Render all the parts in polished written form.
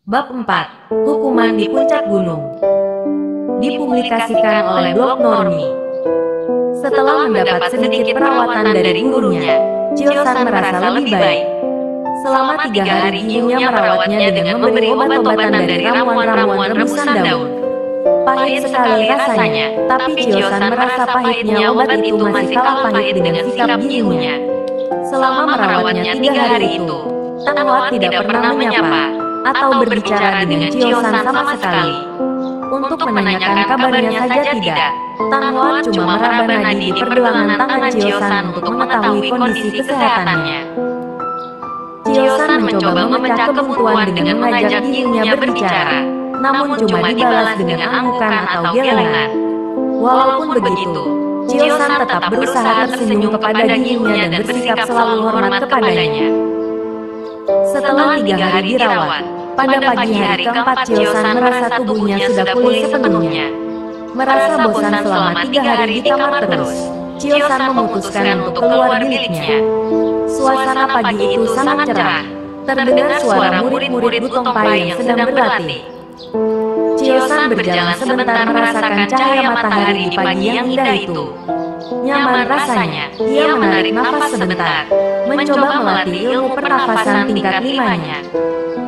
Bab 4. Hukuman di Puncak Gunung. Dipublikasikan oleh blog Normi. Setelah mendapat sedikit perawatan dari gurunya, Chio-san merasa lebih baik. Selama 3 hari gurunya merawatnya dengan memberi obat-obatan dari ramuan-ramuan rebusan daun. Pahit sekali rasanya, tapi Chio-san merasa pahitnya obat itu masih kalah pahit dengan sikap gurunya. Selama merawatnya 3 hari itu, Tanwa tidak pernah menyapa atau berbicara dengan Chio-san sama sekali. Untuk menanyakan kabarnya saja tidak. Tanwa cuma meraba nadi di pergelangan tangan Chio-san untuk mengetahui kondisi kesehatannya. Chio-san mencoba memecah kebuntuan dengan mengajak gurunya berbicara, namun cuma dibalas dengan anggukan atau gelengan. Walaupun begitu, Chio-san tetap berusaha tersenyum kepada gurunya dan bersikap selalu hormat kepadanya. Setelah 3 hari dirawat, pada pagi hari keempat Chio-san merasa tubuhnya sudah pulih sepenuhnya. Merasa bosan selama 3 hari di kamar terus, Chio-san memutuskan untuk keluar biliknya. Suasana pagi itu sangat cerah. Terdengar suara murid-murid Butongpai yang sedang berlatih. Chio-san berjalan sebentar merasakan cahaya matahari di pagi yang indah itu. Nyaman rasanya, ia menarik nafas sebentar, mencoba melatih ilmu pernafasan tingkat 5-nya.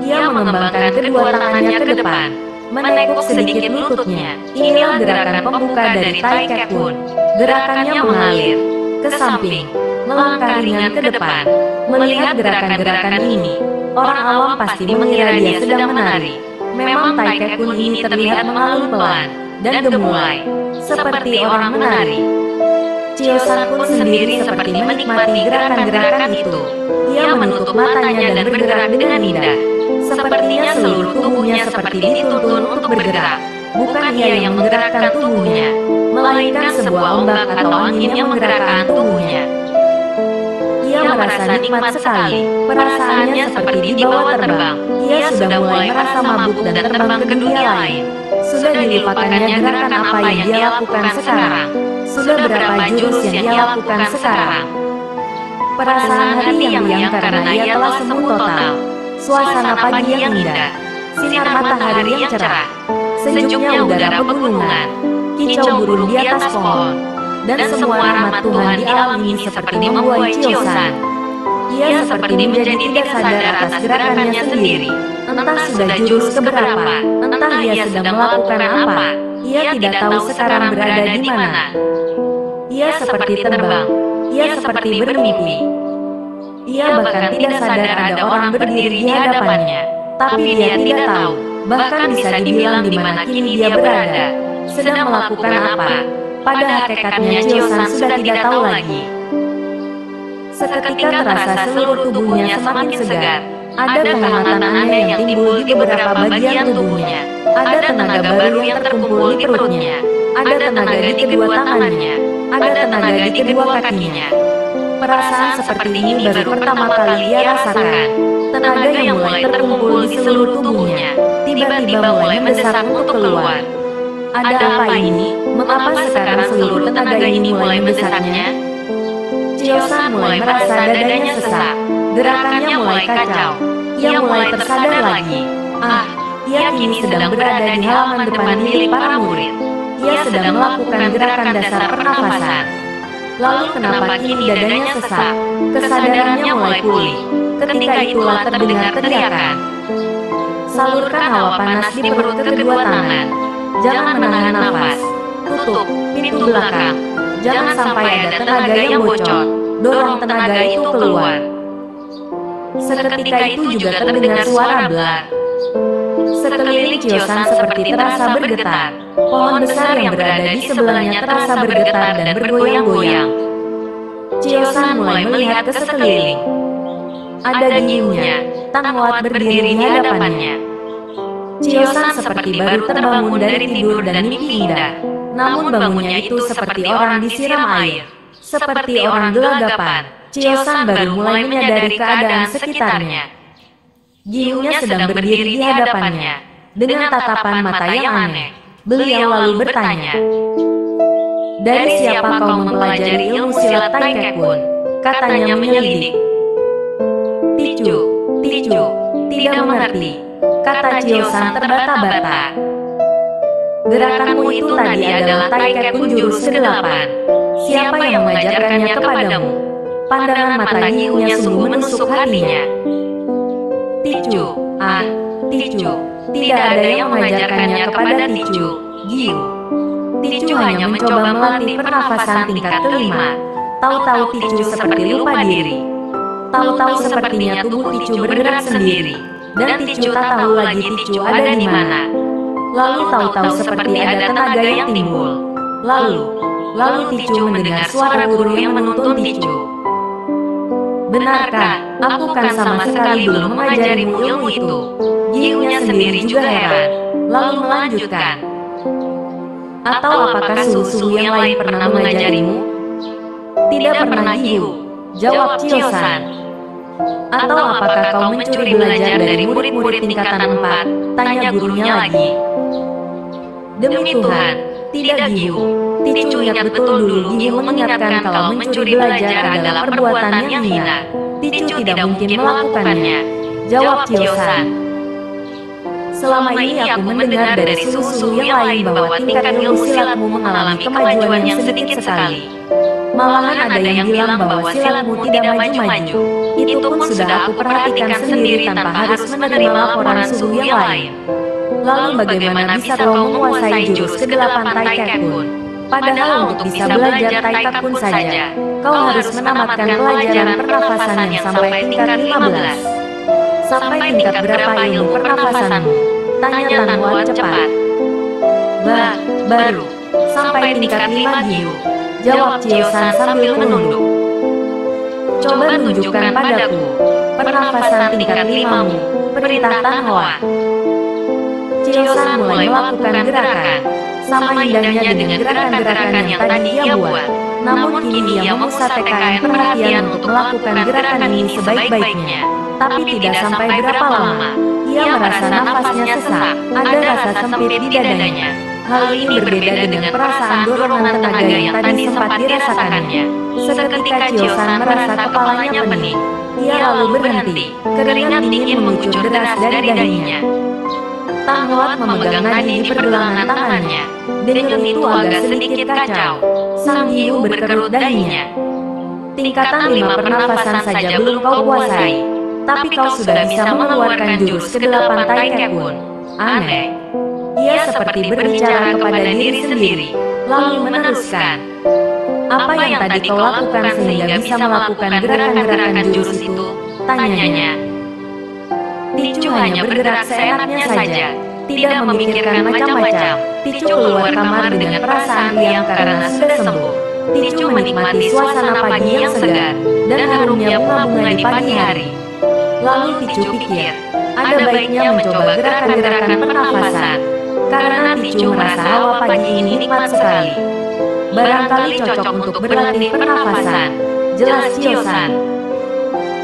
Ia mengembangkan kedua tangannya ke depan, menekuk sedikit lututnya. Inilah gerakan pembuka dari Tai Kek Pun. Gerakannya mengalir ke samping, melangkah ringan ke depan. Melihat gerakan-gerakan ini, orang awam pasti mengira dia sedang menari. Memang Tai Kek Pun ini terlihat mengalun pelan dan gemulai, seperti orang menari. Chio-san pun sendiri seperti menikmati gerakan-gerakan itu. Ia menutup matanya dan bergerak dengan indah. Sepertinya seluruh tubuhnya seperti dituntun untuk bergerak. Bukan ia yang menggerakkan tubuhnya, melainkan sebuah ombak atau angin yang menggerakkan tubuhnya. Ia merasa nikmat sekali. Perasaannya seperti dibawa terbang. Ia sudah mulai merasa mabuk dan terbang ke dunia lain. Sudah dilupakannya gerakan apa yang dia lakukan sekarang. Sudah berapa jurus yang dia lakukan sekarang. Perasaan hati yang riang karena ia telah sembuh total. Suasana pagi yang indah, sinar matahari yang cerah, sejuknya udara pegunungan, kicau burung di atas pohon, dan semua rahmat Tuhan di alam ini seperti membuai Chio-san. Ia seperti menjadi tidak sadar atas gerakannya sendiri. Entah sudah jurus keberapa, entah ia sedang melakukan apa, ia tidak tahu sekarang berada di mana. Ia seperti terbang, ia seperti bermimpi. Ia bahkan tidak sadar ada orang berdiri di hadapannya, tapi dia tidak tahu, bahkan bisa dibilang di mana kini dia berada, sedang melakukan apa. Pada hakikatnya Chio-san sudah tidak tahu lagi. Seketika terasa seluruh tubuhnya semakin segar. Ada kehangatan aneh yang timbul di beberapa bagian tubuhnya. Ada tenaga baru yang terkumpul di perutnya. Ada tenaga di kedua tangannya. Ada tenaga di kedua kakinya. Perasaan seperti ini baru pertama kali ia rasakan. Tenaga yang mulai terkumpul di seluruh tubuhnya, tiba-tiba mulai mendesak untuk keluar. Ada apa ini? Mengapa sekarang seluruh tenaga ini mulai mendesaknya? Chio-san mulai merasa dadanya sesak. Gerakannya mulai kacau. Ia mulai tersadar lagi. Ia kini sedang berada di halaman depan milik para murid. Ia sedang melakukan gerakan dasar pernafasan. Lalu kenapa kini dadanya sesak? Kesadarannya mulai pulih. Ketika itulah terdengar teriakan. Salurkan hawa panas di perut ke kedua tangan. Jangan menahan nafas. Tutup pintu belakang. Jangan sampai ada tenaga yang bocor. Dorong tenaga itu keluar. Seketika itu juga terdengar suara blar. Sekeliling Chio-san seperti terasa bergetar. Pohon besar yang berada di sebelahnya terasa bergetar dan bergoyang-goyang. Chio-san mulai melihat ke sekeliling. Ada gurunya, Tanwa berdiri di hadapannya. Chio-san seperti baru terbangun dari tidur dan mimpi indah. Namun bangunnya itu seperti orang disiram air. Seperti orang gelagapan. Chio-san baru mulai menyadari keadaan sekitarnya. Gurunya sedang berdiri di hadapannya, dengan tatapan mata yang aneh. Beliau lalu bertanya, "Dari siapa kau mempelajari ilmu silat Tai Kek Pun?" Katanya menyelidik. Ticu, tidak mengerti. kata Chiosan terbata-bata. Gerakanmu itu tadi adalah Taikekun jurus ke-8. Siapa yang mengajarkannya kepadamu? Pandangan mata Giyu-nya sungguh menusuk hatinya. Ticu, Ticu, tidak ada yang mengajarkannya kepada Ticu, Giyu. Ticu hanya mencoba melatih pernafasan tingkat ke-5. Tahu-tahu Ticu seperti lupa diri. Tahu-tahu sepertinya tubuh Ticu bergerak sendiri, dan Ticu tak tahu lagi Ticu ada di mana. Lalu tahu-tahu seperti ada tenaga yang timbul. Lalu Ticu mendengar suara guru yang menuntun Ticu. Benarkah, aku kan sama sekali belum mengajarimu ilmu itu? Giyu-nya sendiri juga heran, lalu melanjutkan. Atau apakah suhu-suhu yang lain pernah mengajarimu? Tidak pernah, Giyu, jawab Chiosan. Atau apakah kau mencuri belajar dari murid-murid tingkatan 4? Tanya gurunya lagi. Demi Tuhan, tidak, Giyu. Ticu ingat betul dulu Giyu mengingatkan kalau mencuri belajar adalah perbuatan yang hina. Ticu tidak mungkin melakukannya, jawab Chiosan. Selama ini aku mendengar dari suhu-suhu yang lain bahwa tingkat ilmu silatmu mengalami kemajuan yang sedikit sekali. Malahan ada yang bilang bahwa silatmu tidak maju-maju. Itu pun sudah aku perhatikan sendiri tanpa harus menerima laporan suhu yang lain. Lalu bagaimana bisa kau menguasai jurus ke-8 Taikekun? Padahal untuk bisa belajar Taikekun saja, kau harus menamatkan pelajaran pernafasan yang sampai tingkat 15. Sampai tingkat berapa ilmu pernafasanmu? Tanya Tan Hua cepat. Baru. Sampai tingkat 5, Giyu, jawab Chiosan sambil menunduk. Coba tunjukkan padaku pernafasan tingkat 5-mu, perintah Tan Hua. Chiosan mulai melakukan gerakan, sama indahnya dengan gerakan-gerakan yang tadi ia buat. Namun kini ia memusatkan perhatian untuk melakukan gerakan ini sebaik-baiknya. Tapi tidak sampai berapa lama, ia merasa nafasnya sesak, ada rasa sempit di dadanya. Hal ini berbeda dengan perasaan dorongan tenaga yang tadi sempat dirasakannya. Seketika Chiosan merasa kepalanya pening. Ia lalu berhenti, keringat dingin mengucur deras dari dahinya. Tan Hua memegang nadi di pergelangan tangannya. Dengan itu agak sedikit kacau. Sang Giyu berkerut dahinya. Tingkatan 5 pernafasan saja belum kau kuasai, tapi kau sudah bisa mengeluarkan jurus ke-8 Taikekun. Aneh. Ia seperti berbicara kepada diri sendiri, lalu meneruskan. Apa yang tadi kau lakukan sehingga bisa melakukan gerakan-gerakan jurus itu? Tanyanya. Ticu hanya bergerak seenaknya saja, tidak memikirkan macam-macam. Ticu keluar kamar dengan perasaan riang karena sudah sembuh. Ticu menikmati suasana pagi yang segar, dan harumnya bunga-bunga di pagi hari. Lalu Ticu pikir, ada baiknya mencoba gerakan-gerakan pernafasan. Karena Ticu merasa hawa pagi ini nikmat sekali. Barangkali cocok untuk berlatih pernafasan, jelas Chiosan.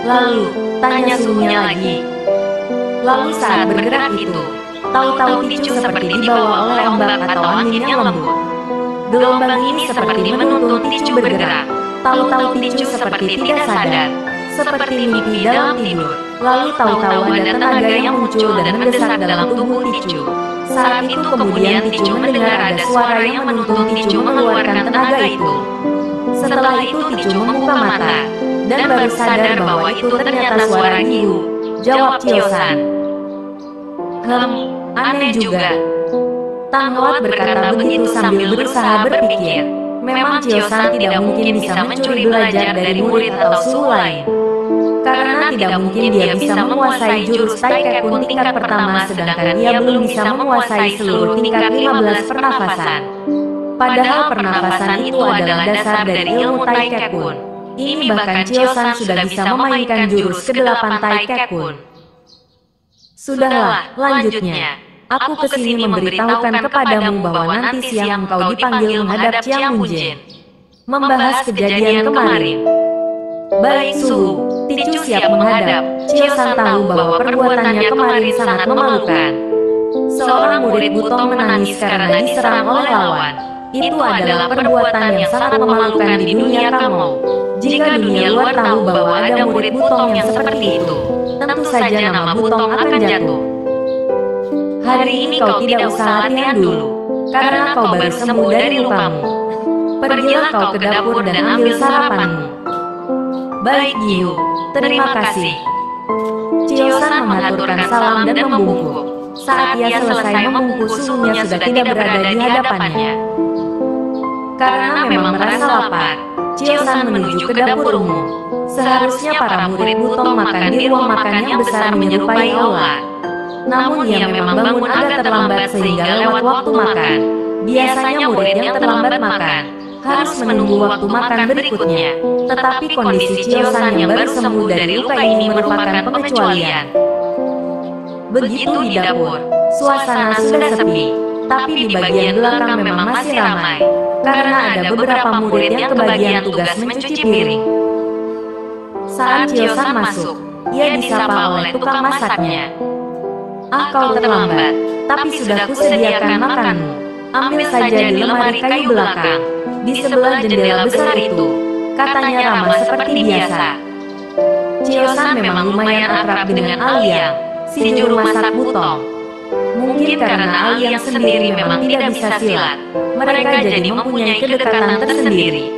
Lalu, tanya suhunya lagi. Lalu saat bergerak itu, tahu-tahu Ticu seperti dibawa oleh ombak atau angin yang lembut. Gelombang ini seperti menuntun Ticu bergerak. Tahu-tahu Ticu seperti tidak sadar, seperti mimpi dalam tidur. Lalu tahu-tahu ada tenaga yang muncul dan mendesak dalam tubuh Ticu. Saat itu kemudian Ticu mendengar ada suara yang menuntun Ticu mengeluarkan tenaga itu. Setelah itu Ticu membuka mata, dan baru sadar bahwa itu ternyata suara Giyu, jawab Chiosan. Aneh juga. Tan Hua berkata begitu sambil berusaha berpikir. Memang Chiosan tidak mungkin bisa mencuri belajar dari murid atau suhu lain. Karena tidak mungkin dia bisa menguasai jurus Taikekun tingkat pertama sedangkan ia belum bisa menguasai seluruh tingkat 15 pernafasan. Padahal pernafasan itu adalah dasar dari ilmu Taikekun. Ini bahkan Chiosan sudah bisa memainkan jurus ke-8 Taikekun. Sudahlah, lanjutnya. Aku kesini memberitahukan kepadamu bahwa nanti siang engkau dipanggil menghadap Chiang Munjin. Membahas kejadian kemarin. Baik Suhu, Ticu siap menghadap. Chiosan tahu bahwa perbuatannya kemarin sangat memalukan. Seorang murid Butong menangis karena diserang oleh lawan. Itu adalah perbuatan yang sangat memalukan di dunia Kamou. Jika dunia luar tahu bahwa ada murid Butong yang seperti itu, tentu saja nama Butong akan jatuh. Hari ini kau tidak usah latihan dulu, karena kau baru sembuh dari lukamu. Pergilah kau ke dapur dan ambil sarapanmu. Baik Giyu, terima kasih. Chiosan mengaturkan salam dan membungkuk. Saat ia selesai membungkuk, suhunya sudah tidak berada di hadapannya. Karena memang merasa lapar, Chiosan menuju ke dapur umum. Seharusnya para murid Butong makan di ruang makan yang besar menyerupai aula. Namun ia memang bangun agak terlambat sehingga lewat waktu makan. Biasanya murid yang terlambat makan harus menunggu waktu makan berikutnya. Tetapi kondisi Chiosan yang baru sembuh dari luka ini merupakan pengecualian. Begitu di dapur, suasana sudah sepi, tapi di bagian belakang memang masih ramai, karena ada beberapa murid yang kebagian tugas mencuci piring. Saat Chiosan masuk, ia disapa oleh tukang masaknya. Ah, kau terlambat, tapi sudah kusediakan makanmu. Ambil saja di lemari kayu belakang, di sebelah jendela besar itu, katanya ramah seperti biasa. Chiosan memang lumayan akrab dengan Aliang, si juru masak Butong. Mungkin karena Aliang sendiri memang tidak bisa silat, mereka jadi mempunyai kedekatan tersendiri.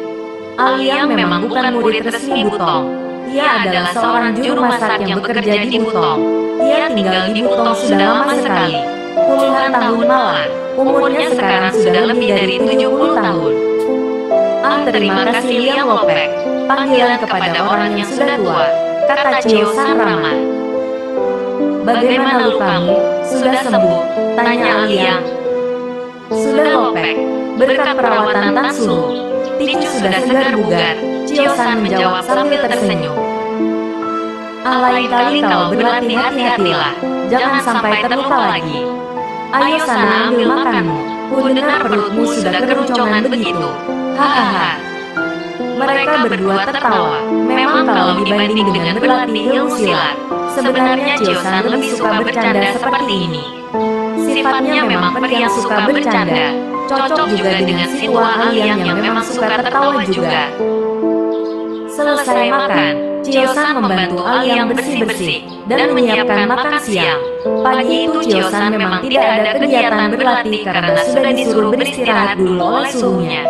Aliang memang bukan murid resmi Butong. Ia adalah seorang juru masak yang bekerja di Butong. Ia tinggal di Butong sudah lama sekali, puluhan tahun malah. Umurnya sekarang sudah lebih dari 70 tahun. Ah, terima kasih Liang Lopek. Panggilan kepada orang yang sudah tua, kata Chiosan ramah. Bagaimana lukamu? Sudah sembuh? Tanya Aliang. Sudah Lopek. Berkat perawatan Tan Sulu, Ticu sudah segar bugar, Chiosan menjawab sambil tersenyum. Ah, lain kali kau berlatih hati-hatilah, jangan sampai terluka lagi. Ayo sana ambil makanmu, kudengar perutmu sudah keroncongan begitu. Hahaha. Mereka berdua tertawa. Memang kalau dibanding dengan berlatih ilmu silat, sebenarnya Chiosan lebih suka bercanda seperti ini. Sifatnya memang pria suka bercanda, cocok juga dengan si tua Aliang yang memang suka tertawa juga. Selesai makan, Chiosan membantu Aliang bersih-bersih dan menyiapkan makan siang. Pagi itu Chiosan memang tidak ada kegiatan berlatih karena sudah disuruh beristirahat dulu oleh suhunya.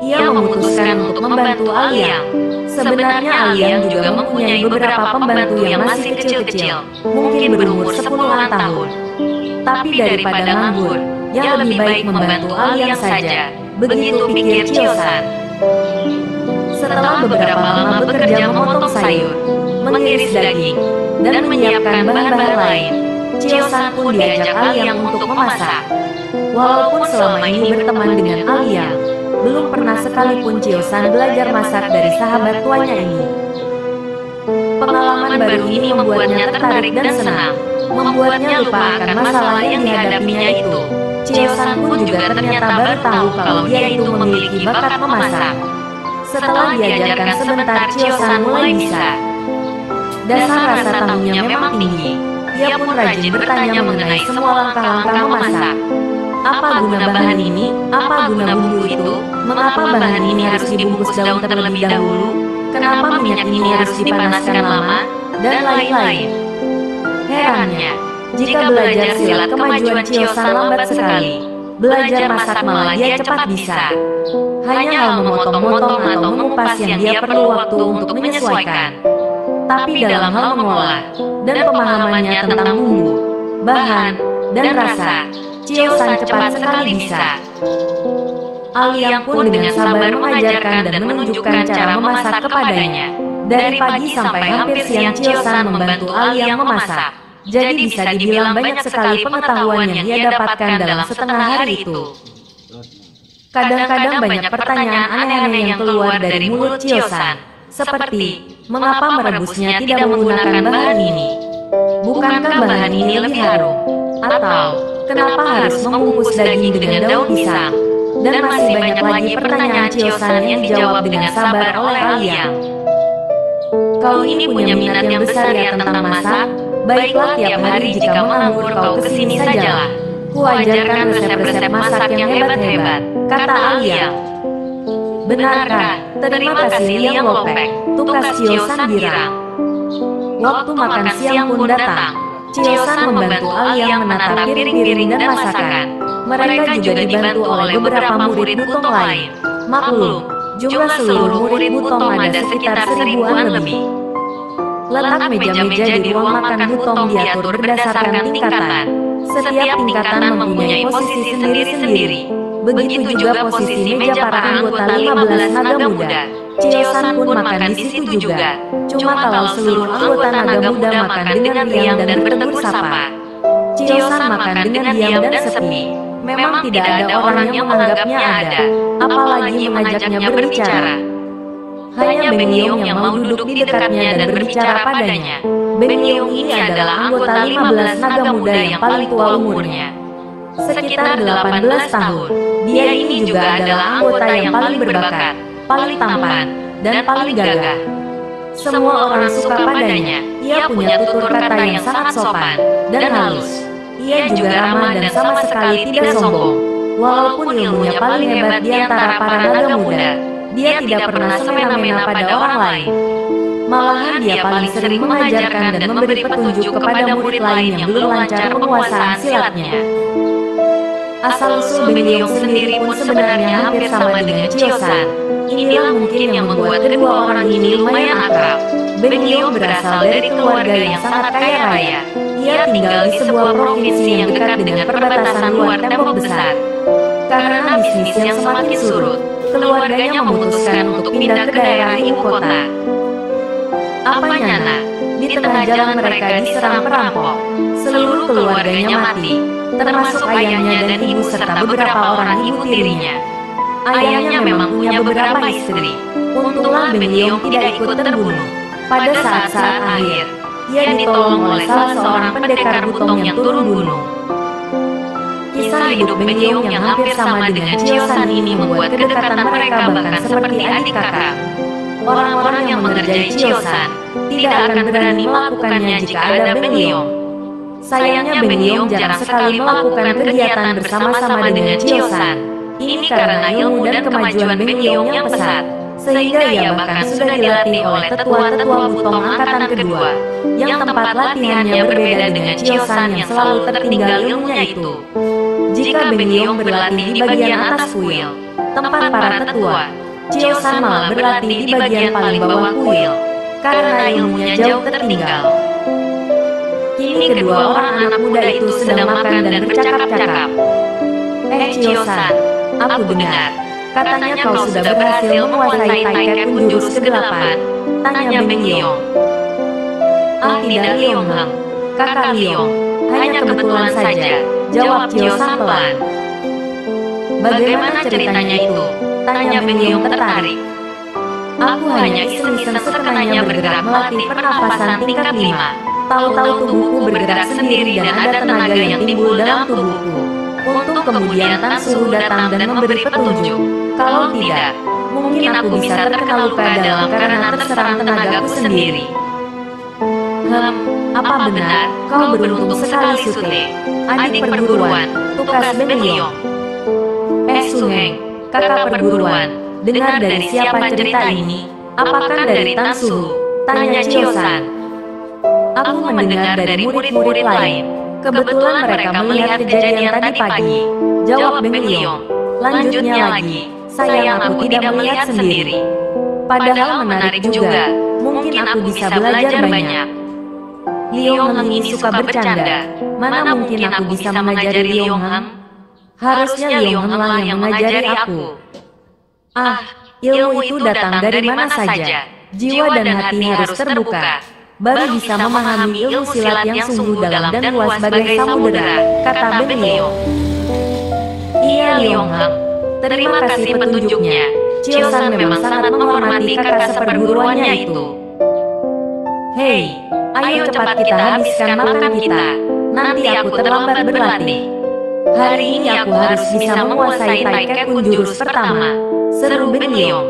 Ia memutuskan untuk membantu Aliang. Sebenarnya Aliang juga mempunyai beberapa pembantu yang masih kecil-kecil, mungkin berumur 10-an tahun. Tapi daripada nganggur, yang lebih baik membantu Aliang saja, begitu pikir Chiosan. Setelah beberapa lama bekerja memotong sayur, mengiris daging, dan menyiapkan bahan-bahan lain, Chiosan pun diajak Aliang untuk memasak. Walaupun selama ini berteman dengan Aliang, belum pernah sekalipun Chiosan belajar masak dari sahabat tuanya ini. Pengalaman baru ini membuatnya tertarik dan senang, membuatnya lupa akan masalah yang dihadapinya itu. Chiosan pun juga ternyata baru tahu kalau dia itu memiliki bakat memasak. Setelah diajarkan sebentar, Chiosan mulai bisa. Dasar rasa tahunya memang tinggi. Ia pun rajin bertanya mengenai semua langkah-langkah memasak. Apa guna bahan ini? Apa guna bumbu itu? Mengapa bahan ini harus dibungkus daun terlebih dahulu? Kenapa minyak ini harus dipanaskan lama? Dan lain-lain. Herannya, jika belajar silat kemajuan Chiosan lambat sekali. Belajar masak malah dia cepat bisa. Hanya hal memotong-motong atau mengupas yang dia perlu waktu untuk menyesuaikan. Tapi dalam hal mengolah dan pemahamannya tentang bumbu, bahan, dan rasa, Chiosan cepat sekali bisa. Aliang pun dengan sabar mengajarkan dan menunjukkan cara memasak kepadanya. Dari pagi sampai hampir siang Chiosan membantu Aliang memasak. Jadi bisa dibilang banyak sekali pengetahuan yang ia dapatkan dalam setengah hari itu. Kadang-kadang banyak pertanyaan aneh-aneh yang keluar dari mulut Chiosan, seperti, mengapa merebusnya tidak menggunakan bahan ini? Bukankah bahan ini lebih harum? Atau, kenapa harus membungkus daging dengan daun pisang? Dan masih banyak lagi pertanyaan Chiosan yang dijawab dengan sabar oleh Aliang. Kau ini punya minat yang besar ya tentang masak? Baiklah, tiap hari jika menganggur kau kesini sajalah. Kuajarkan resep-resep masak yang hebat-hebat, kata Aliang. Benarkah? Terima kasih Liang Lopek, tukas Chiosan bilang. Waktu makan siang pun datang. Chiosan membantu Aliang menata piring-piring dan masakan. Mereka juga dibantu oleh beberapa murid Butong lain. Maklum, jumlah seluruh murid Butong ada sekitar 1000-an lebih. Letak meja-meja di ruang makan Butong diatur berdasarkan tingkatan. Setiap tingkatan mempunyai posisi sendiri-sendiri. Begitu juga posisi meja para anggota 15 naga muda. Chiosan pun makan di situ juga. Cuma kalau seluruh anggota naga muda makan dengan riang dan bertegur sapa, Chiosan makan dengan diam dan sepi. Memang tidak ada orang yang menganggapnya ada, apalagi mengajaknya berbicara. Hanya Beng Liong yang mau duduk di dekatnya dan berbicara padanya. Beng Liong ini adalah anggota 15 naga muda yang paling tua umurnya. Sekitar 18 tahun. Dia ini juga adalah anggota yang paling berbakat, paling tampan, dan paling gagah. Semua orang suka padanya. Ia punya tutur kata yang sangat sopan dan halus. Ia juga ramah dan sama sekali tidak sombong. Walaupun ilmunya paling hebat di antara para naga muda, dia tidak pernah semena-mena pada orang lain. Malahan dia paling sering mengajarkan dan memberi petunjuk kepada murid lain yang belum lancar penguasaan silatnya. Asal-usul Beng Liong sendiri pun sebenarnya hampir sama dengan Chiosan. Inilah mungkin yang membuat kedua orang ini lumayan akrab. Beng Liong berasal dari keluarga yang sangat kaya raya. Ia tinggal di sebuah provinsi yang dekat dengan perbatasan luar tembok besar. Karena bisnis yang semakin surut, keluarganya memutuskan untuk pindah ke daerah ibu kota. Apanya nak? Di tengah jalan mereka diserang perampok. Seluruh keluarganya mati, termasuk ayahnya dan ibu serta beberapa orang ibu tirinya. Ayahnya memang punya beberapa istri. Untunglah Beng Liong tidak ikut terbunuh. Pada saat-saat akhir, ia ditolong oleh salah seorang pendekar Butong yang turun gunung. Kisah hidup Beng Liong yang hampir sama dengan Chiosan ini membuat kedekatan mereka bahkan seperti adik kakak. Orang-orang yang mengerjai Chiosan tidak akan berani melakukannya jika ada Beng Liong. Sayangnya Beng Liong jarang sekali melakukan kegiatan bersama-sama dengan Chiosan. Ini karena ilmu dan kemajuan Beng Liong yang pesat, sehingga ia bahkan sudah dilatih oleh tetua-tetua Butong angkatan kedua, yang tempat latihannya berbeda dengan Chiosan yang selalu tertinggal ilmunya itu. Jika Beng Liong berlatih di bagian atas kuil, tempat para tetua, Chiosan malah berlatih di bagian paling bawah kuil, karena ilmunya jauh tertinggal. Kini kedua orang anak muda itu sedang makan dan bercakap-cakap. Chiosan, aku dengar, katanya kau sudah berhasil menguasai Taikekun jurus ke-8, tanya Beng Liong. Tidak Liong Heng, kakak Liong, hanya kebetulan saja, jawab Chiosan pelan. Bagaimana ceritanya itu? Tanya Beng Liong tertarik. Aku hanya iseng-iseng sekenanya bergerak melatih pernafasan tingkat 5. Tahu-tahu tubuhku bergerak sendiri dan ada tenaga yang timbul dalam tubuhku. Untung kemudian Tan Suruh datang dan memberi petunjuk. Kalau tidak, mungkin aku bisa terkena luka dalam karena terserang tenagaku sendiri. Apa benar, kau beruntung sekali Sute, adik perguruan, tukas Beng Liong. Su Heng, kakak perguruan, dengar dari siapa cerita ini? Apakah dari Tan Suhu? Tanya Chiosan. Aku mendengar dari murid-murid lain. Kebetulan mereka melihat kejadian tadi pagi, jawab Beng Liong. Lanjutnya lagi, sayang aku tidak melihat sendiri. Padahal menarik juga, mungkin aku bisa belajar banyak. Liong Heng ini suka bercanda, mana mungkin aku bisa mengajari Liong Heng? Harusnya Liong Heng lah yang mengajari aku. Ilmu itu datang dari mana saja, jiwa dan hati harus terbuka. Baru bisa memahami ilmu silat yang sungguh dalam dan luas bagai samudera, kata Beng Liong. Iya Liong Heng, terima kasih petunjuknya. Chiosan memang sangat menghormati kakak seperguruannya itu. Hei, ayo cepat kita habiskan makan kita. Nanti aku terlambat berlatih. Hari ini aku harus bisa menguasai Taikekun jurus pertama, seru Beng Liong.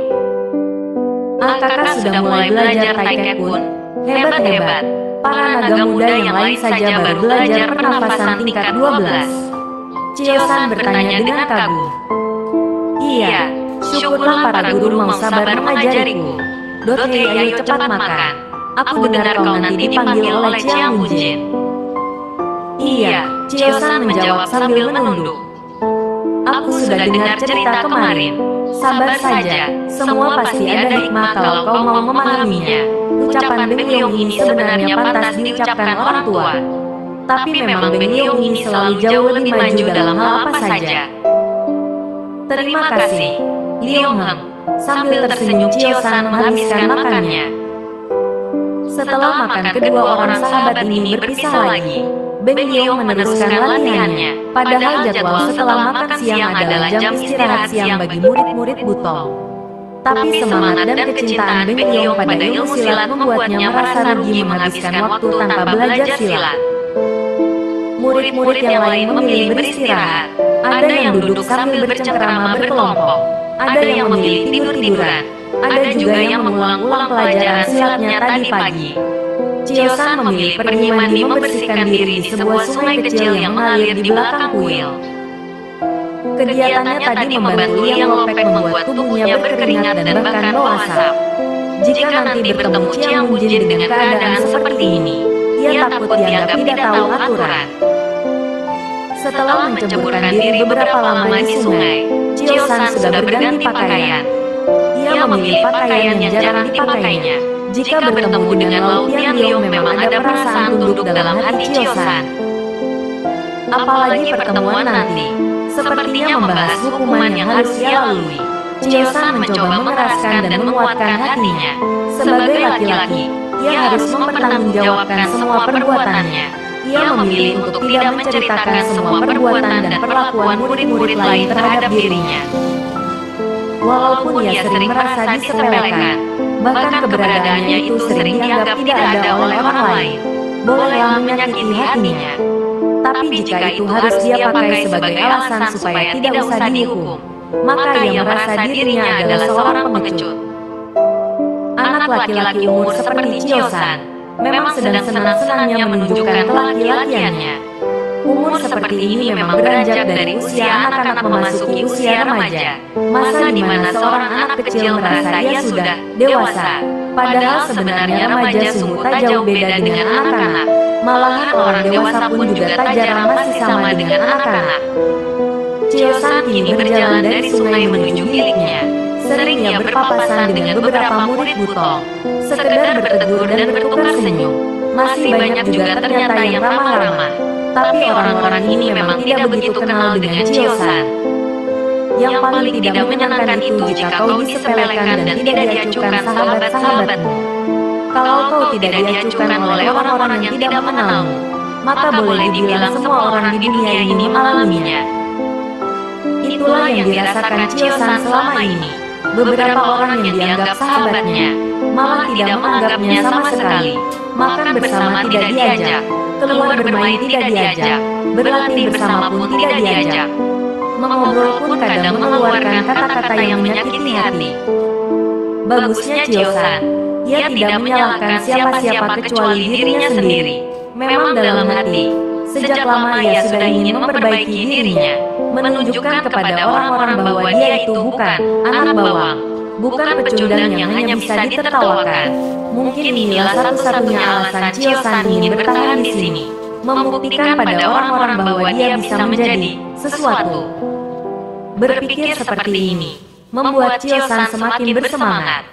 Kakak sudah mulai belajar Taikekun? Hebat-hebat, para naga muda yang lain saja baru belajar pernafasan tingkat 12. Chiosan bertanya dengan kagum. Iya, syukurlah para guru mau sabar mengajariku. Hei, ayo cepat makan. Aku dengar kau nanti dipanggil oleh Chiang Mujin. Iya, Chiosan menjawab sambil menunduk. Aku sudah dengar cerita kemarin. Sabar saja, semua pasti ada hikmah kalau kau mau memahaminya. Ucapan Beng Liong ini sebenarnya pantas diucapkan orang tua. Tapi memang Beng Liong ini selalu jauh lebih maju dalam hal apa saja. Terima kasih, Liong Heng. Sambil tersenyum Chiosan menghabiskan makannya. Setelah makan, kedua orang sahabat ini berpisah lagi. Beng Liong meneruskan latihannya, padahal jadwal setelah makan siang adalah jam istirahat siang bagi murid-murid Butong. Tapi semangat dan kecintaan Beng Liong pada ilmu silat membuatnya merasa rugi menghabiskan waktu tanpa belajar silat. Murid-murid yang lain memilih beristirahat. Ada yang duduk sambil bercengkerama berkelompok. Ada yang memilih tidur-tiduran. Ada juga yang mengulang-ulang pelajaran silatnya tadi pagi. Chiosan memilih pergi mandi membersihkan diri di sebuah sungai kecil yang mengalir di belakang kuil. Kegiatannya tadi membantu Liang Lopek membuat tubuhnya berkeringat dan bahkan bau asap. Jika nanti bertemu Chiang Munjin dengan keadaan seperti ini, ia takut dianggap tidak tahu aturan. Setelah menceburkan diri beberapa lama di sungai, Chiosan sudah berganti pakaian. Ia memilih pakaian yang jarang dipakainya. Jika bertemu dengan Lau Tianliong memang ada perasaan tunduk dalam hati Chiosan. Apalagi pertemuan nanti, sepertinya membahas hukuman yang harus ia lalui. Chiosan mencoba mengeraskan dan menguatkan hatinya. Sebagai laki-laki, ia harus mempertanggungjawabkan semua perbuatannya. Ia memilih untuk tidak menceritakan semua perbuatan dan perlakuan murid-murid lain terhadap dirinya. Walaupun ia sering merasa disepelekan, bahkan keberadaannya itu sering dianggap tidak ada oleh orang lain, bolehlah menyakiti hatinya. Tapi jika itu harus dia pakai sebagai alasan supaya tidak usah dihukum, maka ia merasa dirinya adalah seorang pengecut. Anak laki-laki umur seperti Chiosan memang sedang senang-senangnya menunjukkan kelaki-lakiannya. Umur seperti ini memang beranjak dari usia anak-anak memasuki usia remaja, masa di mana seorang anak kecil merasa ia sudah dewasa. Padahal sebenarnya remaja sungguh tak jauh beda dengan anak-anak. Malahan orang dewasa pun juga tak jarang masih sama dengan anak-anak. Chiosan kini berjalan dari sungai menuju biliknya. Sering ia berpapasan dengan beberapa murid Butong, sekedar bertegur dan bertukar senyum. Masih banyak juga ternyata yang ramah-ramah. Tapi orang-orang ini memang tidak begitu kenal dengan Chiosan. Yang paling tidak menyenangkan itu jika kau disepelekan dan tidak diacukan sahabat-sahabatmu. Kalau kau tidak diacukan oleh orang-orang yang tidak mengenalmu, maka boleh dibilang semua orang di dunia ini mengalaminya. Itulah yang dirasakan Chiosan selama ini. Beberapa orang yang dianggap sahabatnya malah tidak menganggapnya sama sekali. Makan bersama tidak diajak, keluar bermain tidak diajak, berlatih bersama pun tidak diajak. Mengobrol pun kadang mengeluarkan kata-kata yang menyakiti hati. Bagusnya Chiosan, ia tidak menyalahkan siapa-siapa kecuali dirinya sendiri. Memang dalam hati, sejak lama ia sudah ingin memperbaiki dirinya, menunjukkan kepada orang-orang bahwa dia itu bukan anak bawang, bukan pecundang yang hanya bisa ditertawakan. Mungkin inilah satu-satunya alasan Chiosan ingin bertahan di sini, membuktikan pada orang-orang bahwa dia bisa menjadi sesuatu. Berpikir seperti ini membuat Chiosan semakin bersemangat.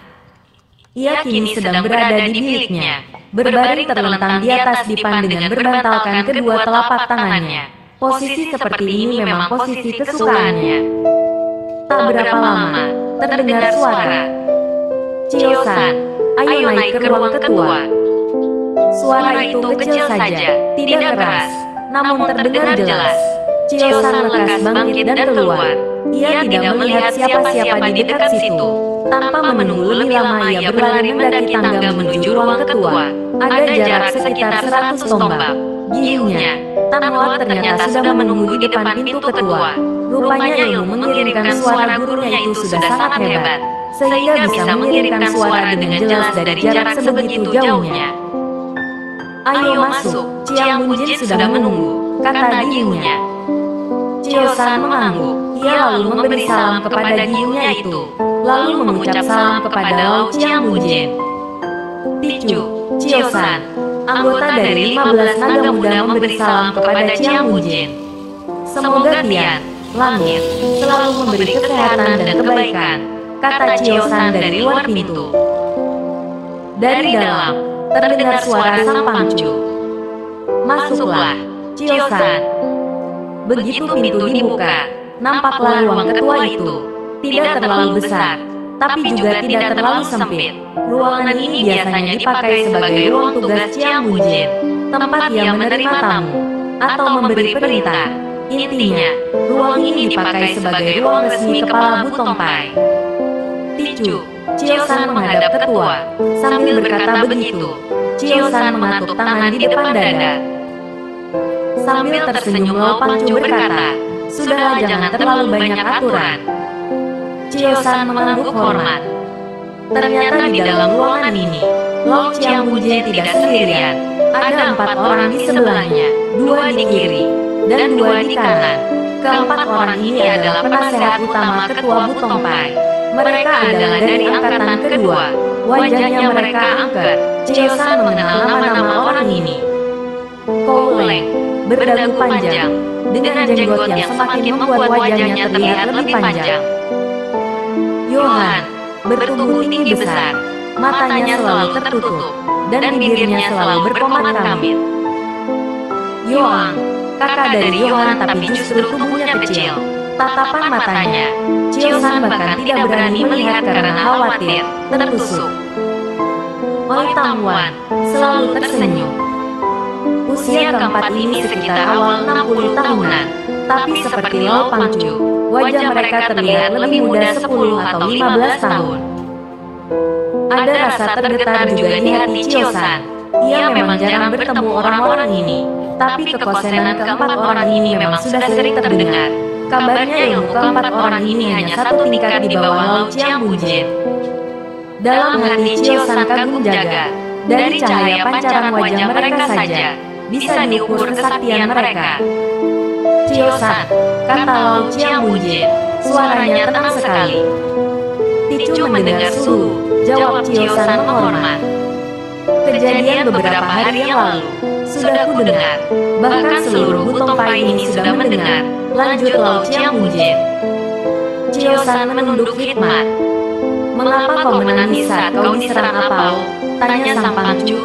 Ia kini sedang berada di biliknya, berbaring terlentang di atas dipan dengan berbantalkan kedua telapak tangannya. Posisi seperti ini memang posisi kesukaannya. Tak berapa lama, terdengar suara. Chiosan, ayo naik ke ruang ketua. Suara itu kecil saja, tidak keras, namun terdengar jelas. Chiosan lekas bangkit dan keluar. Ia tidak melihat siapa-siapa di dekat situ. Tanpa menunggu lebih lama ia berlari mendaki tangga menuju ruang ketua. Ada jarak sekitar 100 tombak. Giungnya, Tan Hua ternyata sudah menunggu di depan pintu ketua. Rupanya ilmu mengirimkan suara gurunya itu sudah sangat hebat, sehingga bisa mengirimkan suara dengan jelas dari jarak sebegitu jauhnya. Ayo masuk, Chiang Munjin sudah menunggu, kata Giungnya. Chiosan mengangguk. Ia lalu memberi salam kepada Giungnya itu, lalu mengucap salam kepada Lau Chiang Munjin. Picu, Chiosan, anggota dari 15 naga muda memberi salam kepada Chiang Mujin. Semoga Tian, langit, selalu memberi kesehatan dan kebaikan, kata Chiosan dari luar pintu. Dari dalam, terdengar suara sang pangcu. Masuklah, Chiosan. Begitu pintu dibuka, nampaklah ruang ketua itu. Tidak terlalu besar, tapi juga tidak terlalu sempit. Ruangan ini biasanya dipakai sebagai ruang tugas Chiang Mujin, tempat ia menerima tamu atau memberi perintah. Intinya, ruang ini dipakai sebagai ruang resmi kepala Butompai. Ticu, Chiosan menghadap ketua. Sambil berkata begitu, Chiosan mengatuk tangan di depan dada. Sambil tersenyum Lau Pangcu berkata, "Sudahlah, jangan terlalu banyak aturan." Chiosan mengangguk hormat. Ternyata di dalam ruangan ini, Lau Chiang Mujin tidak sendirian. Ada 4 orang di sebelahnya, 2 di kiri, dan 2 di kanan. Keempat orang ini adalah penasehat utama ketua Butompai. Mereka adalah dari angkatan kedua. Wajahnya mereka angker. Chiosan mengenal nama-nama orang ini. Kou Leng, berdagu panjang, dengan jenggot yang semakin membuat wajahnya terlihat lebih panjang. Yohan, bertubuh tinggi besar, matanya selalu tertutup, dan bibirnya selalu berpomat kamit. Yoang, kakak dari Yohan tapi justru tubuhnya kecil. Tatapan matanya, Chiosan bahkan tidak berani melihat karena khawatir, tertusuk. Oi Tangwan, selalu tersenyum. Usia keempat ini sekitar awal 60 tahunan, tapi seperti Lau Pangcu, wajah mereka terlihat lebih muda 10 atau 15 tahun. Ada rasa tergetar juga di hati Chiosan. Ia memang jarang bertemu orang-orang ini, tapi kekosenan keempat orang ini memang sudah sering terdengar. Kabarnya ilmu keempat orang ini hanya satu tingkat di bawah Lau Chiang Mujin. Dalam hati Chiosan kagum jaga. Dari cahaya pancaran wajah mereka saja bisa diukur kesaktian mereka. Chiosan, kata Lau Chiang Mujin, suaranya tenang sekali. Ticu mendengar suhu, jawab Chiosan menghormat. Kejadian beberapa hari yang lalu sudah ku dengar, bahkan seluruh Butompai ini sudah mendengar, lanjut Lau Chiang Mujin. Chiosan menunduk hikmat. Mengapa kau menangis saat kau diserang Apao? Tanya sang pangcu.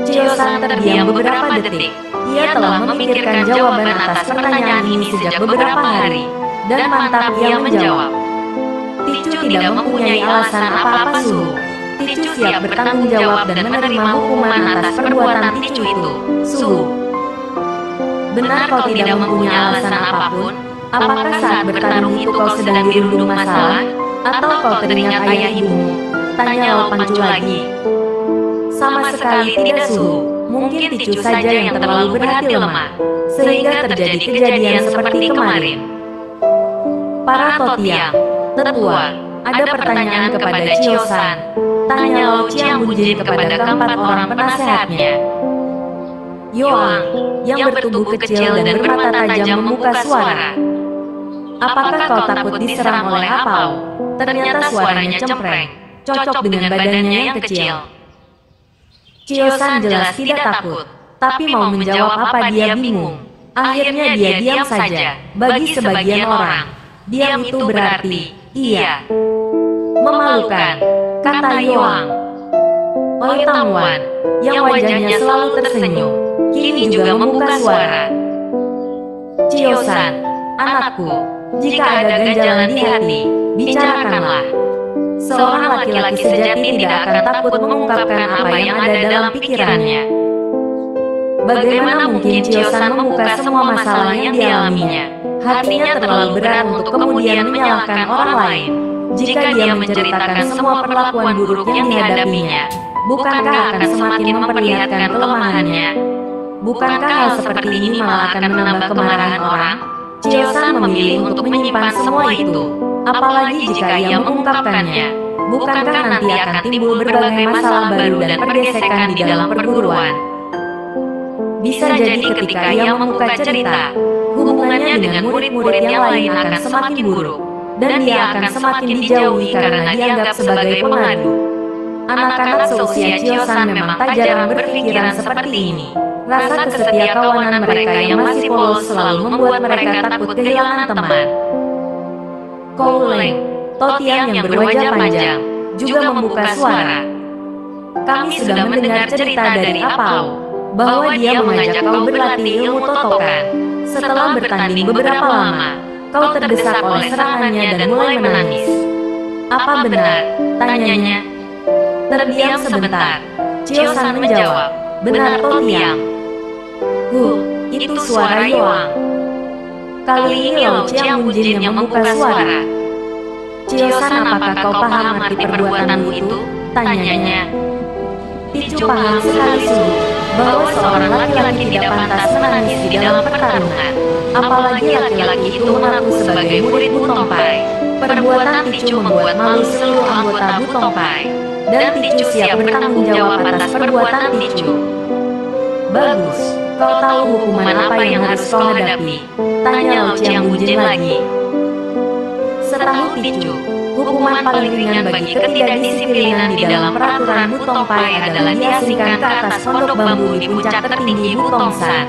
Chiosan terdiam beberapa detik. Ia telah memikirkan jawaban atas pertanyaan ini sejak beberapa hari, dan mantap ia menjawab. Ticu tidak mempunyai alasan apa-apa Suhu. Ticu siap bertanggung jawab dan menerima hukuman atas perbuatan Ticu itu, Suhu. Benar kau tidak mempunyai alasan apapun? Apakah saat bertarung itu kau sedang dirundung masalah? Atau kau teringat ayah ibumu? Tanya Lau Pangcu lagi. Sama sekali tidak Suhu. Mungkin Ticu saja yang terlalu berhati lemah, sehingga terjadi kejadian seperti kemarin. Para Totiang, tetua, ada pertanyaan kepada Chiosan. Tanya Lau Chiang Mujin kepada keempat orang penasehatnya. Yoang, yang bertubuh kecil dan bermata tajam membuka suara. Apakah kau takut diserang oleh Apao? Ternyata suaranya cempreng, cocok dengan badannya yang kecil. Chiosan jelas tidak takut, tapi mau menjawab apa dia bingung. Akhirnya dia diam saja. Bagi sebagian orang, diam itu berarti iya. Memalukan, kata Yoang. Oi Tangwan, yang wajahnya selalu tersenyum, kini juga membuka suara. Chiosan, anakku, jika ada ganjalan di hati, bicarakanlah. Seorang laki-laki sejati tidak akan takut mengungkapkan apa yang ada dalam pikirannya. Bagaimana mungkin Chiosan membuka semua masalah yang dialaminya? Hatinya terlalu berat untuk kemudian menyalahkan orang lain. Jika dia menceritakan semua perlakuan buruk yang dihadapinya, bukankah akan semakin memperlihatkan kelemahannya? Bukankah hal seperti ini malah akan menambah kemarahan orang? Chiosan memilih untuk menyimpan semua itu, apalagi jika ia mengungkapkannya. Bukankah nanti akan timbul berbagai masalah baru dan pergesekan di dalam perguruan? Bisa jadi ketika ia membuka cerita, hubungannya dengan murid-murid yang lain akan semakin buruk, dan dia akan semakin dijauhi karena dianggap sebagai pengadu. Anak-anak seusia Chiosan memang tak jarang berpikiran seperti ini. Rasa kesetiakawanan mereka yang masih polos selalu membuat mereka takut kehilangan teman. Kouleng, Totiang yang berwajah panjang, juga membuka suara. Kami sudah mendengar cerita dari Apau, bahwa dia mengajak kau berlatih ilmu totokan. Setelah bertanding beberapa lama, kau terdesak oleh serangannya dan mulai menangis. Apa benar? Tanyanya. Terdiam sebentar, Chiosan menjawab, benar Totiang. Itu suara Yoang. Kali ini Lao Chiang Mujin yang membuka suara. Chiosan, apakah kau paham arti perbuatanmu itu? Tanyanya. Ticu paham sekali sungguh, bahwa seorang laki-laki tidak pantas menangis di dalam pertarungan. Apalagi laki-laki itu mengaku sebagai murid Butompai. Perbuatan Ticu membuat malu seluruh anggota Butompai. Dan Ticu siap bertanggung jawab atas perbuatan Ticu. Bagus, kau tahu hukuman apa yang harus kau hadapi? Tanya Lao Chiang Mujin lagi. Setahu Ticu, hukuman paling ringan bagi ketidakdisiplinan di dalam peraturan Butompai adalah diasingkan ke atas pondok bambu di puncak tertinggi Butongsan.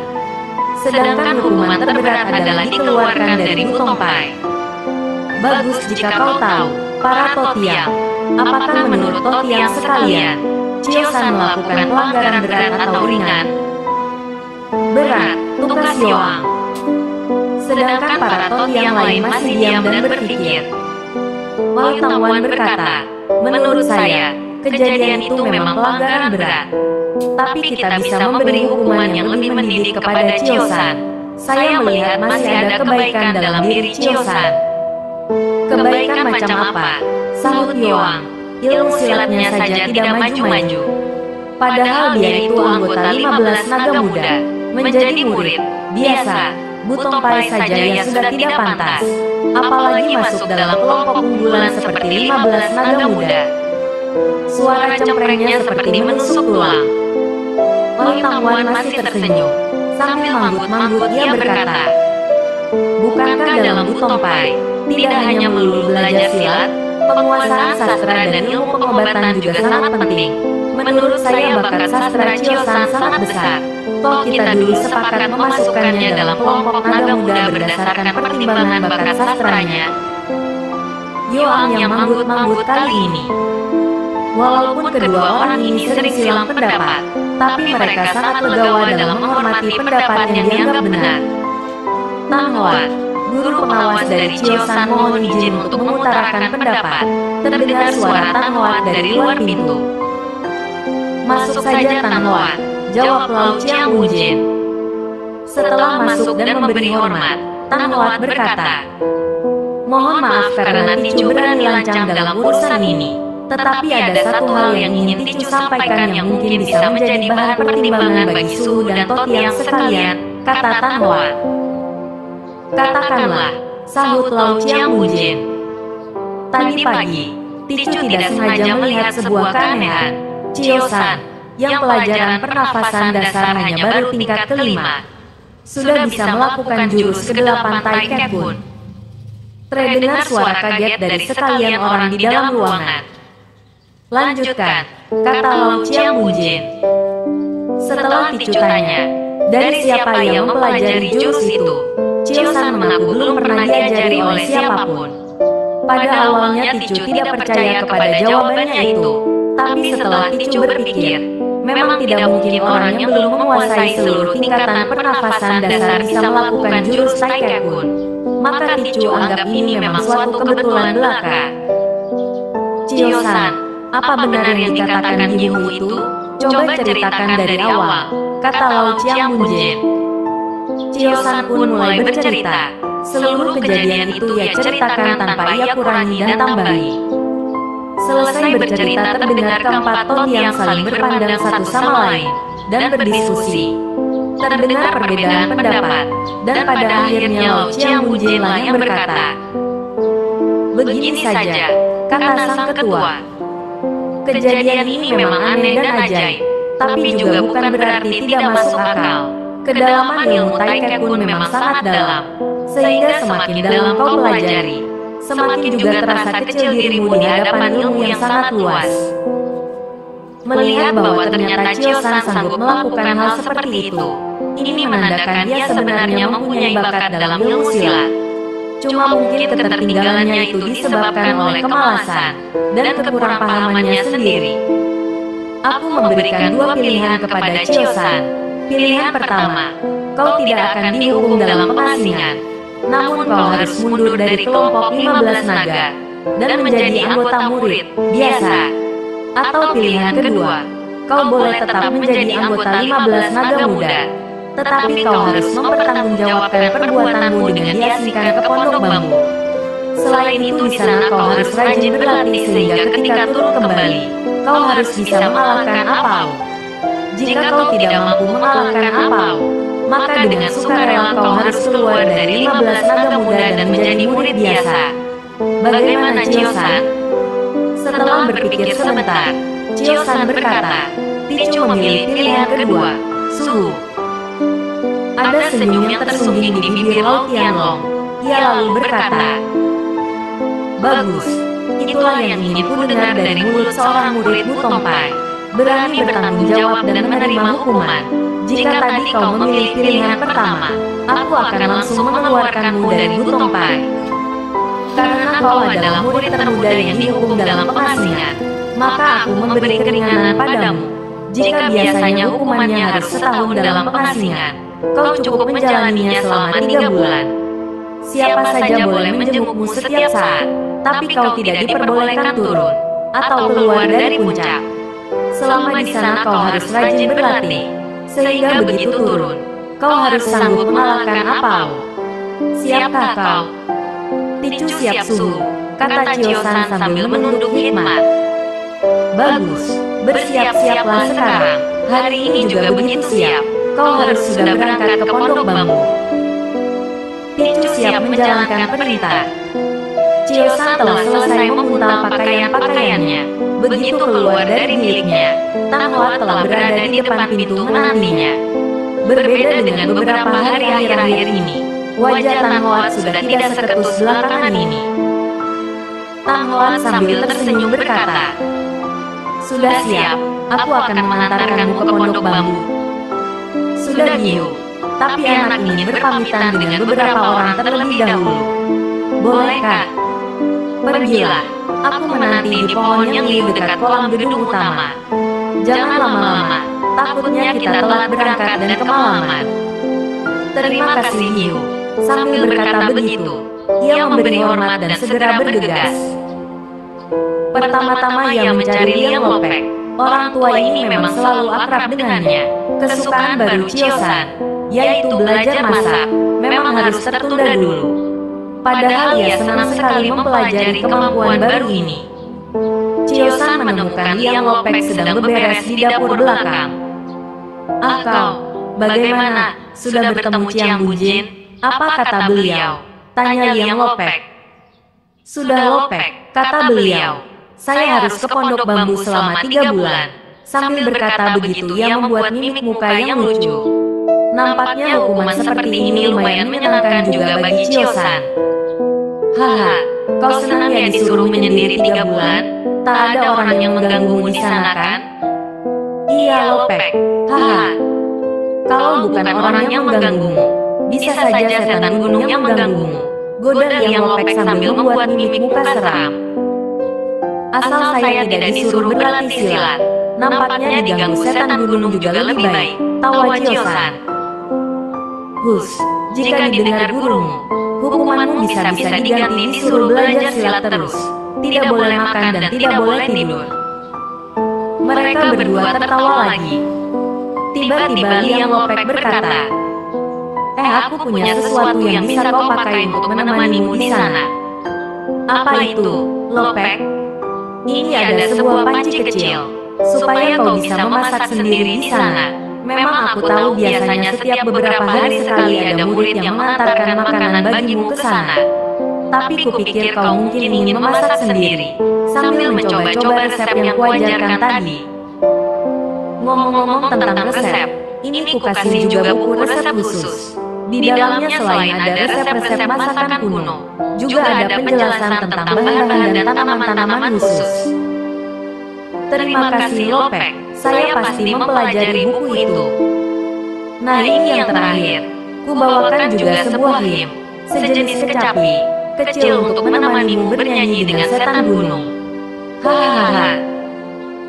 Sedangkan hukuman terberat adalah dikeluarkan dari Butompai. Bagus jika kau tahu, para Totiang. Apakah menurut Totiang sekalian, Chiosan melakukan pelanggaran berat atau ringan? Berat, tugas Yoang. Sedangkan para Totiang lain masih diam dan berpikir. Wai Tangwan berkata, menurut saya, kejadian itu memang pelanggaran berat. Tapi kita bisa memberi hukuman yang lebih mendidik kepada Chiosan. Saya melihat masih ada kebaikan dalam diri Chiosan. Kebaikan macam apa? Sahut Yoang. Ilmu silatnya saja tidak maju-maju. Padahal dia itu anggota 15 naga muda. Menjadi murid, biasa, Butompai saja ya sudah tidak pantas. Apalagi masuk dalam kelompok unggulan seperti 15 naga muda. Suara cemprengnya seperti menusuk tulang. Wai Tangwan masih tersenyum. Sambil manggut-manggut dia berkata, bukankah dalam Butompai tidak hanya melulu belajar silat, penguasaan sastra dan ilmu pengobatan juga sangat penting. Menurut saya bakat sastra Chiosan sangat besar. Toh kita dulu sepakat memasukkannya dalam kelompok naga muda berdasarkan pertimbangan bakat sastranya. Yoang yang manggut-manggut kali ini. Walaupun kedua orang ini sering silang pendapat, tapi mereka sangat legawa dalam menghormati pendapat yang dianggap benar. Tang Hoat, guru pengawas dari Chiosan, mohon izin untuk mengutarakan pendapat. Terdengar suara Tang Hoat dari luar pintu. Masuk saja Tang Hoat, jawab Lao Chiang Mujin. Setelah masuk dan memberi hormat, Tang Hoat berkata, mohon maaf karena Ticu berani lancang dalam urusan ini. Tetapi ada satu hal yang ingin Ticu sampaikan yang mungkin bisa menjadi bahan pertimbangan bagi Suhu dan Totiang sekalian, kata Tang Hoat. Katakanlah, sahut Lao Chiang Mujin. Tadi pagi, Ticu tidak sengaja melihat sebuah keanehan. Chiosan, yang pelajaran pernafasan dasar hanya baru tingkat kelima, sudah bisa melakukan jurus ke-8 Tai Kek Bun. Terdengar suara kaget dari sekalian orang di dalam ruangan. Lanjutkan, kata Lao Chiang Mujin. Setelah Ticu tanya, dari siapa yang mempelajari jurus itu, Chiosan mengaku belum pernah diajari oleh siapapun. Pada awalnya Ticu tidak percaya kepada jawabannya itu, tapi setelah Ticu berpikir, memang tidak mungkin orang yang belum menguasai seluruh tingkatan pernafasan dasar bisa melakukan jurus Tai Kek Bun. Maka Ticu anggap ini memang suatu kebetulan belaka. Chiosan, apa benar yang dikatakan ibumu itu? Coba ceritakan dari awal, kata Lao Chiang Mujin. Chiosan pun mulai bercerita. Seluruh kejadian itu ia ceritakan tanpa ia kurangi dan tambahi. Selesai bercerita terdengar keempat Totiang saling berpandang satu sama lain, dan berdiskusi. Terdengar perbedaan pendapat, dan pada akhirnya Lao Chiang Mujin lah yang berkata, begini saja, kata sang ketua. Kejadian ini memang aneh dan ajaib, tapi juga bukan berarti tidak masuk akal. Kedalaman ilmu Tai Kek Bun memang sangat dalam, sehingga semakin dalam kau pelajari, semakin juga terasa kecil dirimu di hadapan ilmu yang sangat luas. Melihat bahwa ternyata Chio-san sanggup melakukan hal seperti itu, ini menandakan dia sebenarnya mempunyai bakat dalam ilmu silat. Cuma mungkin ketertinggalannya itu disebabkan oleh kemalasan dan kekurangpahamannya sendiri. Aku memberikan dua pilihan kepada Chio-san. Pilihan pertama, kau tidak akan dihukum dalam pengasingan, namun kau harus mundur dari kelompok 15 naga dan menjadi anggota murid biasa. Atau pilihan kedua, kau boleh tetap menjadi anggota 15 naga muda, tetapi kau harus mempertanggungjawabkan perbuatanmu dengan diasingkan ke pondok bambu. Selain itu di sana kau harus rajin berlatih sehingga ketika turun kembali, kau harus bisa mengalahkan Apao. Jika kau tidak mampu mengalahkan Apao, maka dengan sukarela kau harus keluar dari 15 naga muda dan menjadi murid biasa. Bagaimana Chio-san? Setelah berpikir sebentar, Chio-san berkata, Ticu memilih pilihan kedua, Suhu. Ada senyum yang tersungging di bibir Lao Tianlong. Ia lalu berkata, bagus, itulah yang ingin ku dengar dari mulut seorang murid Bu Tongpai. Berani bertanggung jawab dan menerima hukuman. Jika tadi kau memilih pilihan pertama, aku akan langsung mengeluarkanmu dari Bu Tongpai. Karena kau adalah murid termuda yang dihukum dalam pengasingan, maka aku memberi keringanan padamu. Jika biasanya hukumannya harus setahun dalam pengasingan, kau cukup menjalaninya selama 3 bulan. Siapa saja boleh menjengukmu setiap saat, tapi kau tidak diperbolehkan turun atau keluar dari puncak. Selama di sana kau harus rajin berlatih, sehingga begitu turun, kau harus sanggup mengalahkan Apao. Siapkah kau? Ticu siap Suhu, kata Chio-san sambil menunduk hikmat. Bagus, bersiap-siaplah sekarang. Hari ini juga begitu siap. Kau harus sudah berangkat ke pondok bambu. Ticu siap menjalankan perintah. Chio-san telah selesai memuntal pakaian-pakaiannya. Begitu keluar dari biliknya, Tang Hoa telah berada di depan pintu menantinya. Berbeda dengan beberapa hari akhir-akhir ini, wajah Tang Hoa sudah tidak seketus belakangan ini. Tang Hoa sambil tersenyum berkata, sudah siap, aku akan mengantarkanmu ke pondok bambu. Sudah Giyu, tapi anak ingin berpamitan dengan beberapa orang terlebih dahulu. Bolehkah? Pergilah, aku menanti di pohon yang liu dekat kolam gedung utama. Jangan lama-lama, takutnya kita telat berangkat dan kemalaman. Terima kasih Giyu. Sambil berkata begitu, ia memberi hormat dan segera bergegas. Pertama-tama ia mencari Liang Lopek. Orang tua ini memang selalu akrab dengannya. Kesukaan baru Chio-san, yaitu belajar masak, memang harus tertunda dulu. Padahal ia senang sekali mempelajari kemampuan baru ini. Chio-san menemukan Liang Lopek sedang beberes di dapur belakang. Ah kau, bagaimana? Sudah bertemu Chiang Bujin? Apa kata beliau? Tanya Liang Lopek. Sudah Lopek, kata beliau. Saya harus ke pondok bambu selama 3 bulan. Sambil berkata begitu ia membuat mimik muka yang lucu. Nampaknya hukuman seperti ini lumayan menyenangkan juga bagi Chio-san. Haha, kau senang ya disuruh menyendiri 3 bulan? Tak ada orang yang mengganggumu di sana kan? Iya Lopek, haha. Kalau bukan orang yang mengganggumu, bisa saja setan gunung yang mengganggumu. Goda Liang Lopek sambil membuat mimik muka seram. Asal saya tidak disuruh berlatih silat, nampaknya diganggu setan gunung juga lebih baik, tawa Chio-san. Hus, jika didengar gurumu, hukumanmu bisa-bisa diganti disuruh belajar silat terus. Tidak boleh makan dan tidak boleh tidur. Mereka berdua tertawa lagi. Tiba-tiba Liang Lopek berkata, aku punya sesuatu yang bisa kau pakai untuk menemanimu di sana. Apa itu, Lopek? Ini ada sebuah panci kecil, supaya kau bisa memasak sendiri di sana. Memang aku tahu biasanya setiap beberapa hari sekali ada murid yang mengantarkan makanan bagimu ke sana. Tapi kupikir kau mungkin ingin memasak sendiri, sambil mencoba-coba resep yang kuajarkan tadi. Ngomong-ngomong tentang resep, ini kukasih juga buku resep khusus. Di dalamnya selain ada resep-resep masakan kuno, juga ada penjelasan tentang bahan-bahan dan tanaman-tanaman khusus. Terima kasih Lopek, saya pasti mempelajari buku itu. Nah ini yang terakhir, kubawakan juga sebuah him, sejenis kecapi, kecil untuk menemanimu bernyanyi dengan setan gunung. Hahaha.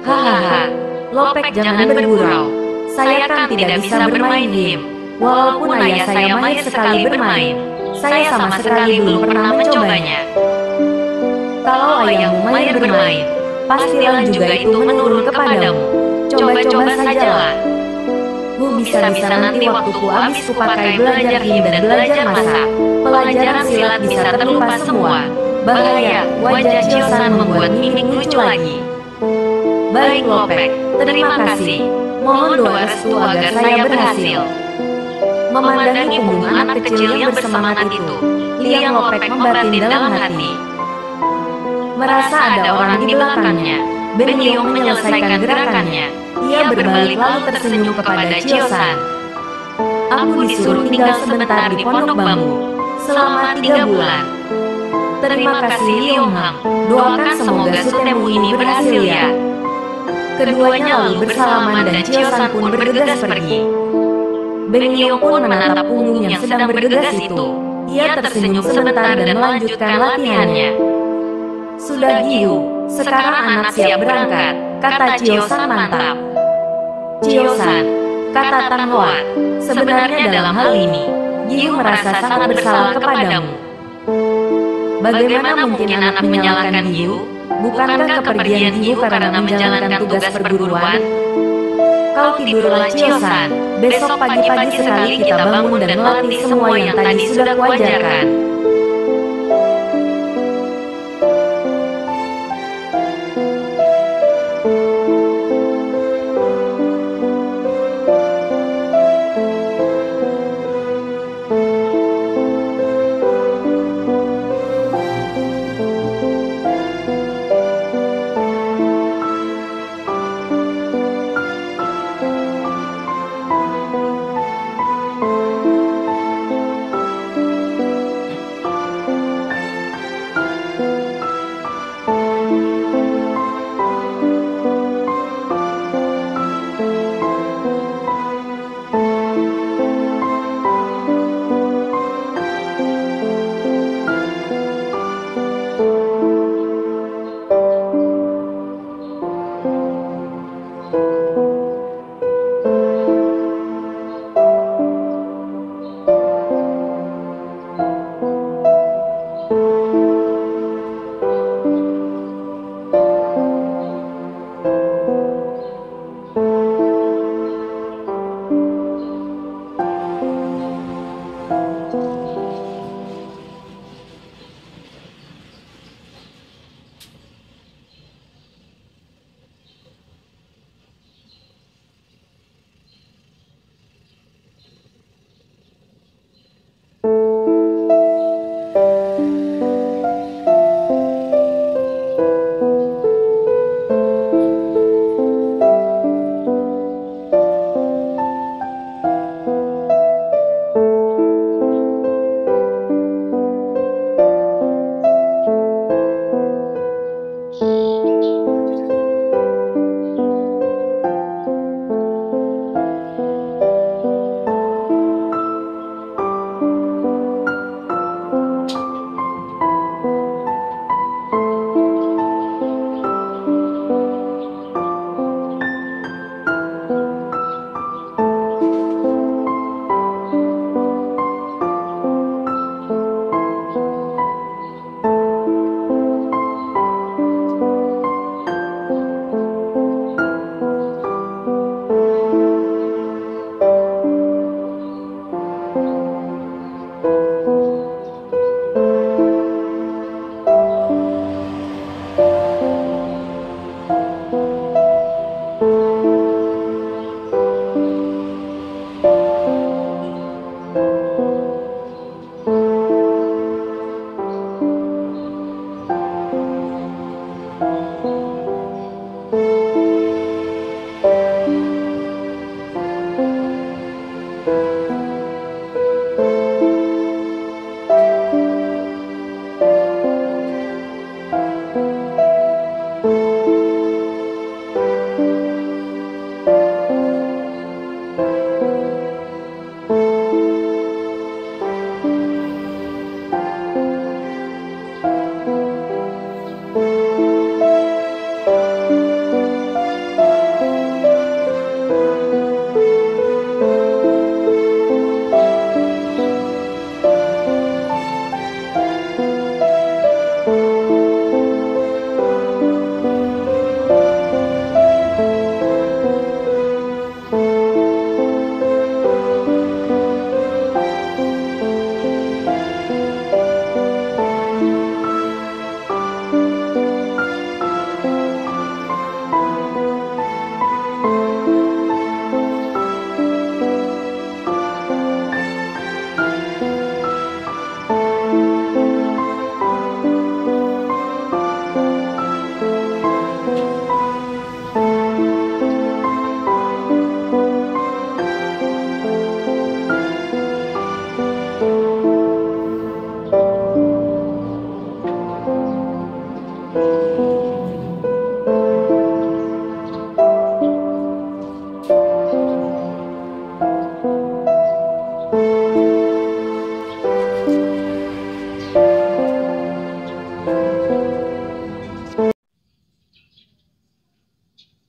Hahaha. Lopek jangan bergurau, saya kan tidak bisa bermain him. Walaupun ayah saya mahir sekali bermain, saya sama sekali belum pernah mencobanya. Kalau ayahmu mahir bermain, pastilah juga itu menurun kepadamu. Coba-coba sajalah. Bisa-bisa nanti waktuku habis kupakai belajar him dan belajar masak, pelajaran silat bisa terlupa semua. Bahaya, wajah Chiosan membuat mimik lucu lagi. Baik Lopek, terima kasih. Mohon doa restu agar saya berhasil. Memandangi punggung anak kecil yang bersemangat itu, Liang Lopek membatin dalam hati. Merasa ada orang di belakangnya, Ben Liong menyelesaikan gerakannya. Ia berbalik lalu tersenyum kepada Chiosan. Aku disuruh tinggal sebentar di pondok bambu, selama 3 bulan. Terima kasih Liong Hang, doakan semoga sutemu ini berhasil ya. Keduanya lalu bersalaman dan Chiosan pun bergegas pergi. Ben Liong pun menatap punggung yang sedang bergegas itu. Ia tersenyum sebentar dan melanjutkan latihannya. Sudah Giyu, sekarang anak siap berangkat, kata Chiosan mantap. Chiosan, kata Tang Loat, sebenarnya dalam hal ini, Giyu merasa sangat bersalah kepadamu. Bagaimana mungkin anak menyalahkan Giyu? Bukankah kepergian Giyu karena menjalankan tugas perguruan? Kau tidurlah Chiosan, besok pagi-pagi sekali kita bangun dan melatih semua yang tadi sudah kuajarkan.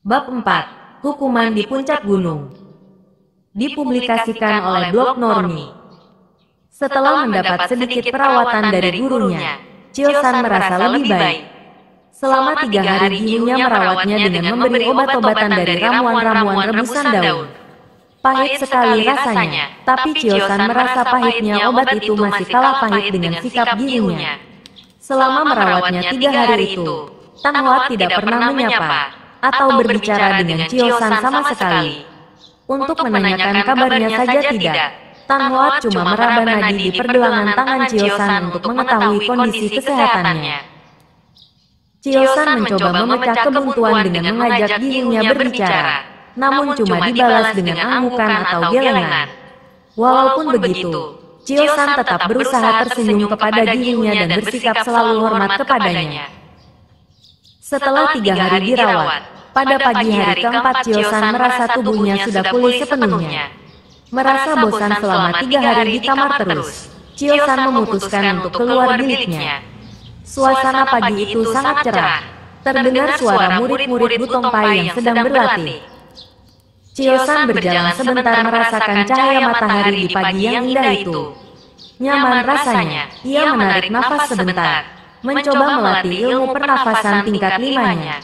Bab 4. Hukuman di Puncak Gunung. Dipublikasikan oleh blog Normi. Setelah mendapat sedikit perawatan dari gurunya, Chio-san merasa lebih baik. Selama 3 hari Giyunya merawatnya dengan memberi obat-obatan dari ramuan-ramuan rebusan daun. Pahit sekali rasanya, tapi Chio-san merasa pahitnya obat itu masih kalah pahit dengan sikap Giyunya. Selama merawatnya 3 hari itu, Tang Hua tidak pernah menyapa atau berbicara dengan Chio-san sama sekali. Untuk menanyakan kabarnya saja tidak. Tang Hua cuma meraba nadi di pergelangan tangan Chio-san untuk mengetahui kondisi kesehatannya. Chio-san mencoba memecah kebuntuan dengan mengajak Giyunya berbicara, namun cuma dibalas dengan anggukan atau gelengan. Walaupun begitu, Chio-san tetap berusaha tersenyum kepada Giyunya dan bersikap selalu hormat kepadanya. Setelah 3 hari dirawat, pada pagi hari keempat Chio-san merasa tubuhnya sudah pulih sepenuhnya. Merasa bosan selama 3 hari di kamar terus, Chio-san memutuskan untuk keluar biliknya. Suasana pagi itu sangat cerah. Terdengar suara murid-murid Butong Pai yang sedang berlatih. Chio-san berjalan sebentar merasakan cahaya matahari di pagi yang indah itu. Nyaman rasanya, ia menarik nafas sebentar, mencoba melatih ilmu pernafasan tingkat 5-nya.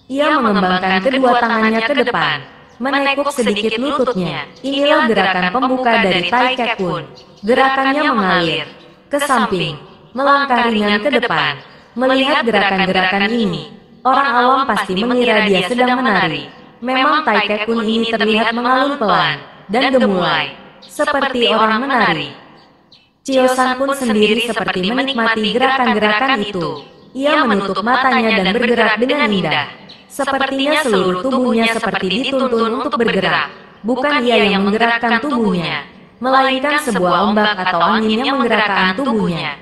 Ia mengembangkan kedua tangannya ke depan, menekuk sedikit lututnya. Inilah gerakan pembuka dari Tai Kek Pun. Gerakannya mengalir ke samping, melangkah ringan ke depan. Melihat gerakan-gerakan ini, orang awam pasti mengira dia sedang menari. Memang Tai Kek Pun ini terlihat mengalun pelan dan gemulai, seperti orang menari. Chio-san pun sendiri seperti menikmati gerakan-gerakan itu. Ia menutup matanya dan bergerak dengan indah. Sepertinya seluruh tubuhnya seperti dituntun untuk bergerak. Bukan ia yang menggerakkan tubuhnya, melainkan sebuah ombak atau angin yang menggerakkan tubuhnya.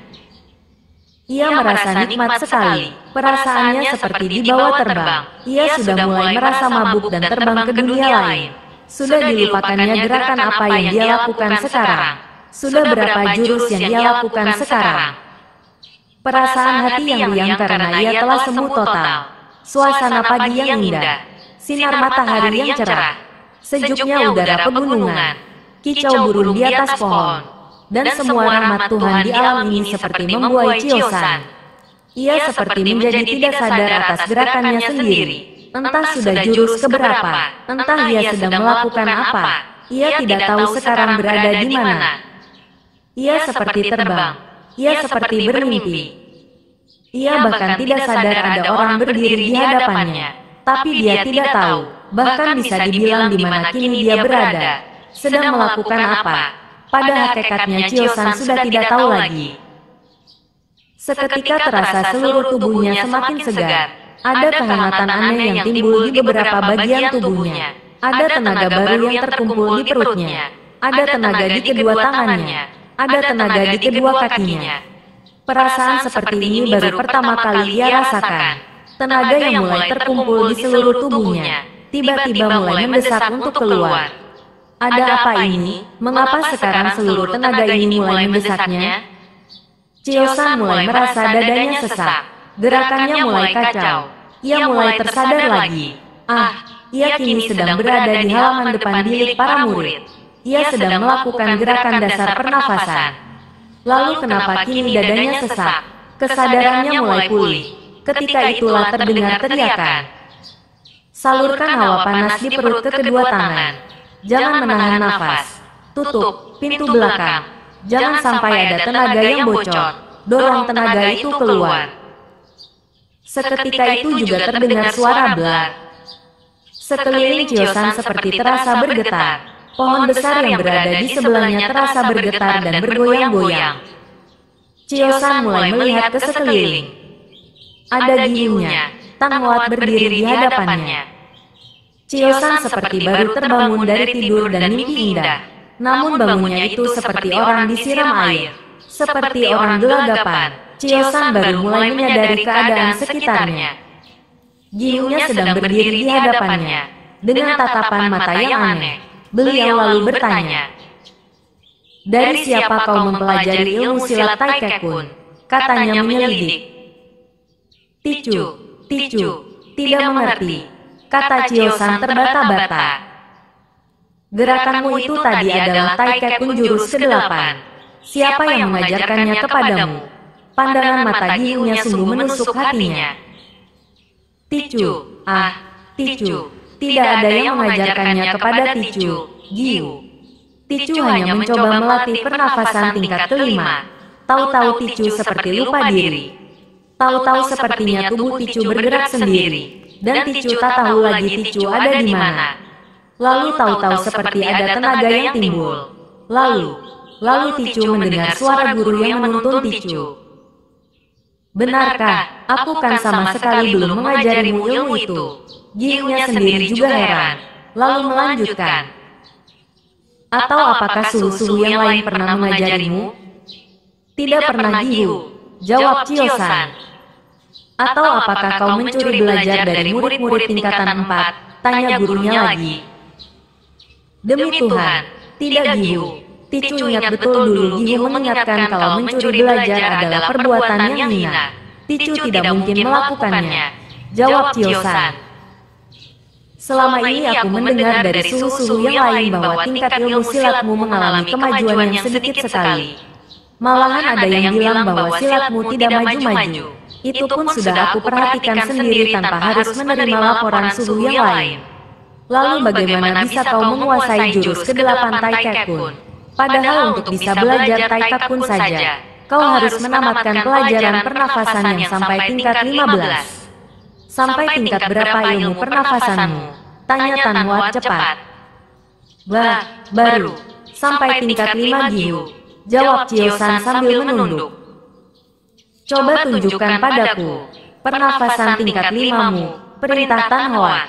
Ia merasa nikmat sekali. Perasaannya seperti dibawa terbang. Ia sudah mulai merasa mabuk dan terbang ke dunia lain. Sudah dilupakannya gerakan apa yang dia lakukan sekarang. Sudah berapa jurus yang dia lakukan sekarang. Perasaan hati yang riang karena ia telah sembuh total. Suasana pagi yang indah, sinar matahari yang cerah, sejuknya udara pegunungan, kicau burung di atas pohon, dan semua rahmat Tuhan di alam ini seperti membuai Chio-san. Ia seperti menjadi tidak sadar atas gerakannya sendiri. Entah sudah jurus keberapa, entah ia sedang melakukan apa, ia tidak tahu sekarang berada di mana. Ia seperti terbang, ia seperti bermimpi. Ia bahkan tidak sadar ada orang berdiri di hadapannya, tapi dia tidak tahu, bahkan bisa dibilang di mana kini dia berada, sedang melakukan apa. Pada hakikatnya Chio-san sudah tidak tahu lagi. Seketika terasa seluruh tubuhnya semakin segar. Ada kehangatan aneh yang timbul di beberapa bagian tubuhnya. Ada tenaga baru yang terkumpul di perutnya. Ada tenaga di kedua tangannya. Ada tenaga di kedua kakinya. Perasaan seperti ini baru pertama kali ia rasakan. Tenaga yang mulai terkumpul di seluruh tubuhnya, tiba-tiba mulai mendesak untuk keluar. Ada apa ini? Mengapa sekarang seluruh tenaga ini mulai mendesaknya? Chio-san mulai merasa dadanya sesak. Gerakannya mulai kacau. Ia mulai tersadar lagi. Ia kini sedang berada di halaman depan bilik para murid. Ia sedang melakukan gerakan dasar pernafasan. Lalu kenapa kini dadanya sesak? Kesadarannya mulai pulih. Ketika itulah terdengar teriakan. Salurkan hawa panas di perut ke kedua tangan. Jangan menahan nafas. Tutup pintu belakang. Jangan sampai ada tenaga yang bocor. Dorong tenaga itu keluar. Seketika itu juga terdengar suara blar. Sekeliling Chio-san seperti terasa bergetar. Pohon besar yang berada di sebelahnya terasa bergetar dan bergoyang-goyang. Chio-san mulai melihat ke sekeliling. Ada Giyunya, Tang Hua berdiri di hadapannya. Chio-san seperti baru terbangun dari tidur dan mimpi indah. Namun bangunnya itu seperti orang disiram air. Seperti orang gelagapan, Chio-san baru mulai menyadari keadaan sekitarnya. Giyunya sedang berdiri di hadapannya, dengan tatapan mata yang aneh. Beliau lalu bertanya, "Dari siapa kau mempelajari ilmu silat Tai Kek Pun?" Katanya menyelidik. Ticu, tidak mengerti. kata Chiosan terbata-bata. Gerakanmu itu tadi adalah Taikekun jurus ke-8. Siapa yang mengajarkannya kepadamu? Pandangan mata Giunya sungguh menusuk hatinya. Ticu, Ticu, tidak ada yang mengajarkannya kepada Ticu, Giu. Ticu hanya mencoba melatih pernafasan tingkat kelima. Tahu-tahu Ticu seperti lupa diri. Tahu-tahu sepertinya tubuh Ticu bergerak sendiri, dan Ticu tak tahu lagi Ticu ada di mana. Lalu tahu-tahu seperti ada tenaga yang timbul. Lalu Ticu mendengar suara guru yang menuntun Ticu. Benarkah, aku kan sama sekali belum mengajarimu ilmu itu? Giunya sendiri juga heran, lalu melanjutkan. Atau apakah suhu-suhu yang lain pernah mengajarimu? Tidak pernah Giu, jawab Chiosan. Atau apakah kau mencuri belajar dari murid-murid tingkatan 4? Tanya gurunya lagi. Demi Tuhan, tidak Giu. Ticu ingat betul dulu Giu mengingatkan kalau mencuri belajar adalah perbuatan yang hina. Ticu tidak mungkin melakukannya, jawab Chiosan. Selama ini aku mendengar dari suhu-suhu yang lain bahwa tingkat ilmu silatmu mengalami kemajuan yang sedikit sekali. Malahan ada yang bilang bahwa silatmu tidak maju-maju. Itu pun sudah aku perhatikan sendiri tanpa harus menerima laporan suhu yang lain. Lalu bagaimana bisa kau menguasai jurus ke-8 Taikekun? Padahal untuk bisa belajar Taikekun saja, kau harus menamatkan pelajaran pernafasan yang sampai tingkat 15. Sampai tingkat berapa ilmu pernafasanmu? Tanya Tan Huat cepat. Baru. Sampai tingkat 5 Giu, jawab Chiosan sambil menunduk. Coba tunjukkan padaku pernafasan tingkat 5-mu, perintah Tan Huat.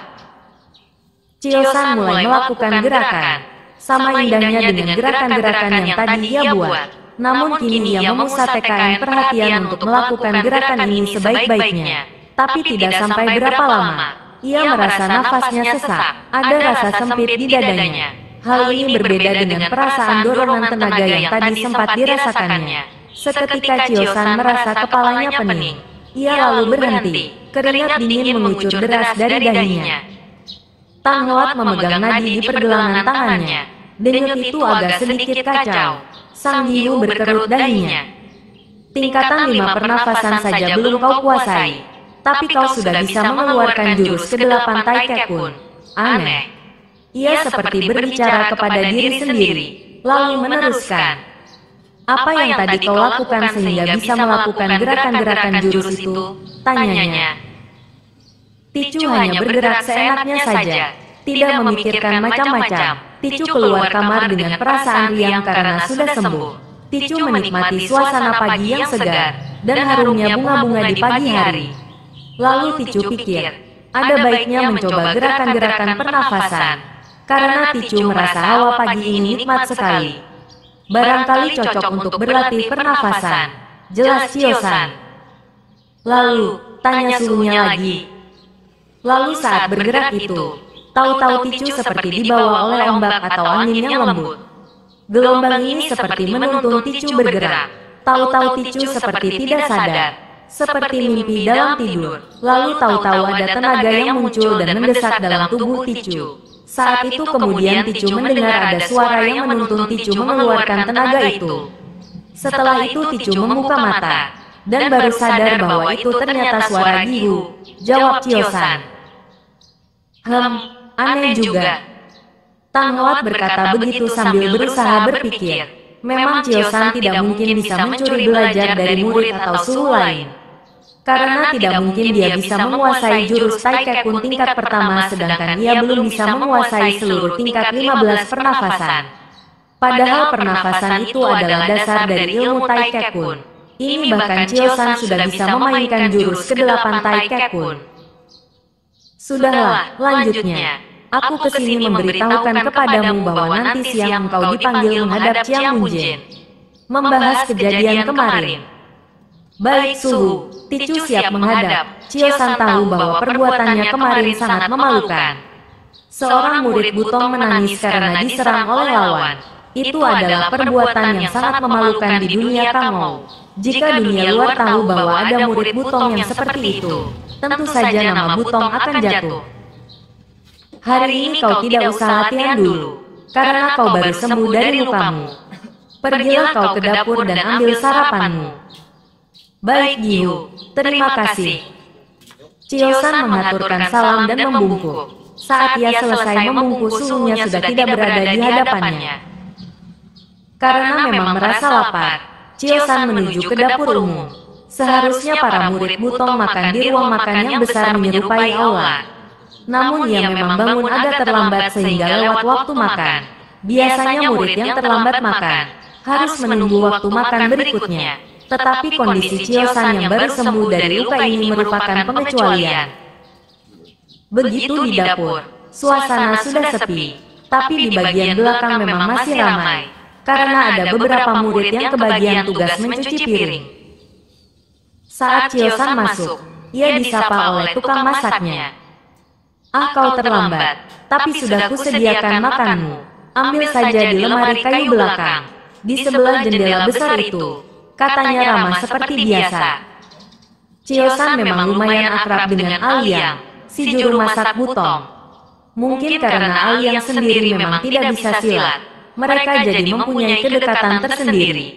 Chiosan mulai melakukan gerakan, sama indahnya dengan gerakan-gerakan yang tadi ia buat. Namun kini ia memusatkan perhatian untuk melakukan gerakan ini sebaik-baiknya. Tapi tidak sampai berapa lama, ia merasa nafasnya sesak, ada rasa sempit di dadanya. Hal ini berbeda dengan perasaan dorongan tenaga yang tadi sempat dirasakannya. Seketika Chiosan merasa kepalanya pening. Ia lalu berhenti, keringat dingin mengucur deras dari dahinya. Tan Huat memegang nadi di pergelangan tangannya. Denyut itu agak sedikit kacau. Sang Giu berkerut dahinya. Tingkatan 5 pernafasan saja belum kau kuasai, tapi kau sudah bisa mengeluarkan jurus ke-8 Taikekun. Aneh. Ia seperti berbicara kepada diri sendiri, lalu meneruskan. Apa yang tadi kau lakukan sehingga bisa melakukan gerakan-gerakan jurus itu? Tanyanya. Ticu hanya bergerak seenaknya saja, tidak memikirkan macam-macam. Ticu keluar kamar dengan perasaan riang karena sudah sembuh. Ticu menikmati suasana pagi yang segar, dan harumnya bunga-bunga di pagi hari. Lalu Ticu pikir, ada baiknya mencoba gerakan-gerakan pernafasan, karena Ticu merasa hawa pagi ini nikmat sekali. Barangkali cocok untuk berlatih pernafasan, jelas Chiosan. Lalu, tanya suhunya lagi. Lalu saat bergerak itu, tahu-tahu Ticu seperti dibawa oleh ombak atau angin yang lembut. Gelombang ini seperti menuntun Ticu bergerak. Tahu-tahu Ticu seperti tidak sadar, seperti mimpi dalam tidur. Lalu tahu-tahu ada tenaga yang muncul dan mendesak dalam tubuh Ticu. Saat itu kemudian Ticu mendengar ada suara yang menuntun Ticu mengeluarkan tenaga itu. Setelah itu Ticu membuka mata, dan baru sadar bahwa itu ternyata suara Giu, jawab Chiosan. Aneh juga. Tan Huat berkata begitu sambil berusaha berpikir. Memang Chiosan tidak mungkin bisa mencuri belajar dari murid atau suhu lain. Karena tidak mungkin dia bisa menguasai jurus Taikekun tingkat pertama sedangkan ia belum bisa menguasai seluruh tingkat 15 pernafasan. Padahal pernafasan itu adalah dasar dari ilmu Taikekun. Ini bahkan Chiosan sudah bisa memainkan jurus ke-8 Taikekun. Sudahlah, lanjutnya. Aku kesini memberitahukan kepadamu bahwa nanti siang engkau dipanggil menghadap Chiang Munjin. Membahas kejadian kemarin. Baik Suhu, Ticu siap menghadap. Chiosan tahu bahwa perbuatannya kemarin sangat memalukan. Seorang murid Butong menangis karena diserang oleh lawan. Itu adalah perbuatan yang sangat memalukan di dunia Kangou. Jika dunia luar tahu bahwa ada murid Butong yang seperti itu, tentu saja nama Butong akan jatuh. Hari ini kau tidak usah latihan dulu, karena kau baru sembuh dari lukamu. Pergilah kau ke dapur dan ambil sarapanmu. Baik Giyu, terima kasih. Chiosan mengaturkan salam dan membungkuk. Saat ia selesai membungkuk, suhunya sudah tidak berada di hadapannya. Karena memang merasa lapar, Chiosan menuju ke dapur umum. Seharusnya para murid Butong makan di ruang makan yang besar menyerupai aula. Namun ia memang bangun agak terlambat sehingga lewat waktu makan. Biasanya murid yang terlambat makan harus menunggu waktu makan berikutnya. Tetapi kondisi Chiosan yang baru sembuh dari luka ini merupakan pengecualian. Begitu di dapur, suasana sudah sepi, tapi di bagian belakang memang masih ramai, karena ada beberapa murid yang kebagian tugas mencuci piring. Saat Chiosan masuk, ia disapa oleh tukang masaknya. Ah, kau terlambat, tapi sudah kusediakan makanmu. Ambil saja di lemari kayu belakang, di sebelah jendela besar itu, katanya ramah seperti biasa. Chiosan memang lumayan akrab dengan Aliang, si juru masak Butong. Mungkin karena Aliang sendiri memang tidak bisa silat, mereka jadi mempunyai kedekatan tersendiri.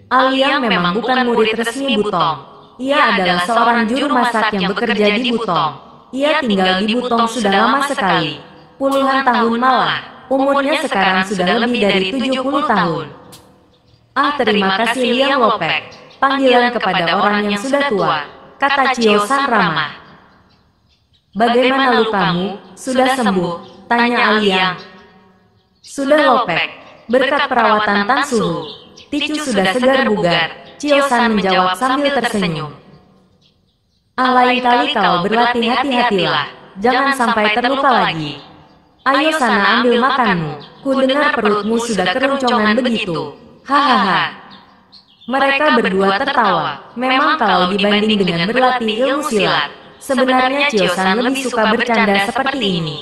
Aliang memang bukan murid resmi Butong. Ia adalah seorang juru masak yang bekerja di Butong. Ia tinggal di Butong sudah lama sekali, puluhan tahun malah. Umurnya sekarang sudah lebih dari 70 tahun. Ah, terima kasih Liang Lopek, panggilan kepada orang yang sudah tua, kata Chiosan ramah. Bagaimana lukamu? Sudah sembuh? Tanya Aliang. Sudah Lopek, berkat perawatan Tan Suhu. Ticu sudah segar bugar, Chiosan menjawab sambil tersenyum. Ah, lain kali kau berlatih hati-hatilah, jangan sampai terluka lagi. Ayo sana ambil makanmu, ku dengar perutmu sudah keroncongan begitu. Hahaha. Mereka berdua tertawa. Memang kalau dibanding dengan berlatih ilmu silat, sebenarnya Chiosan lebih suka bercanda seperti ini.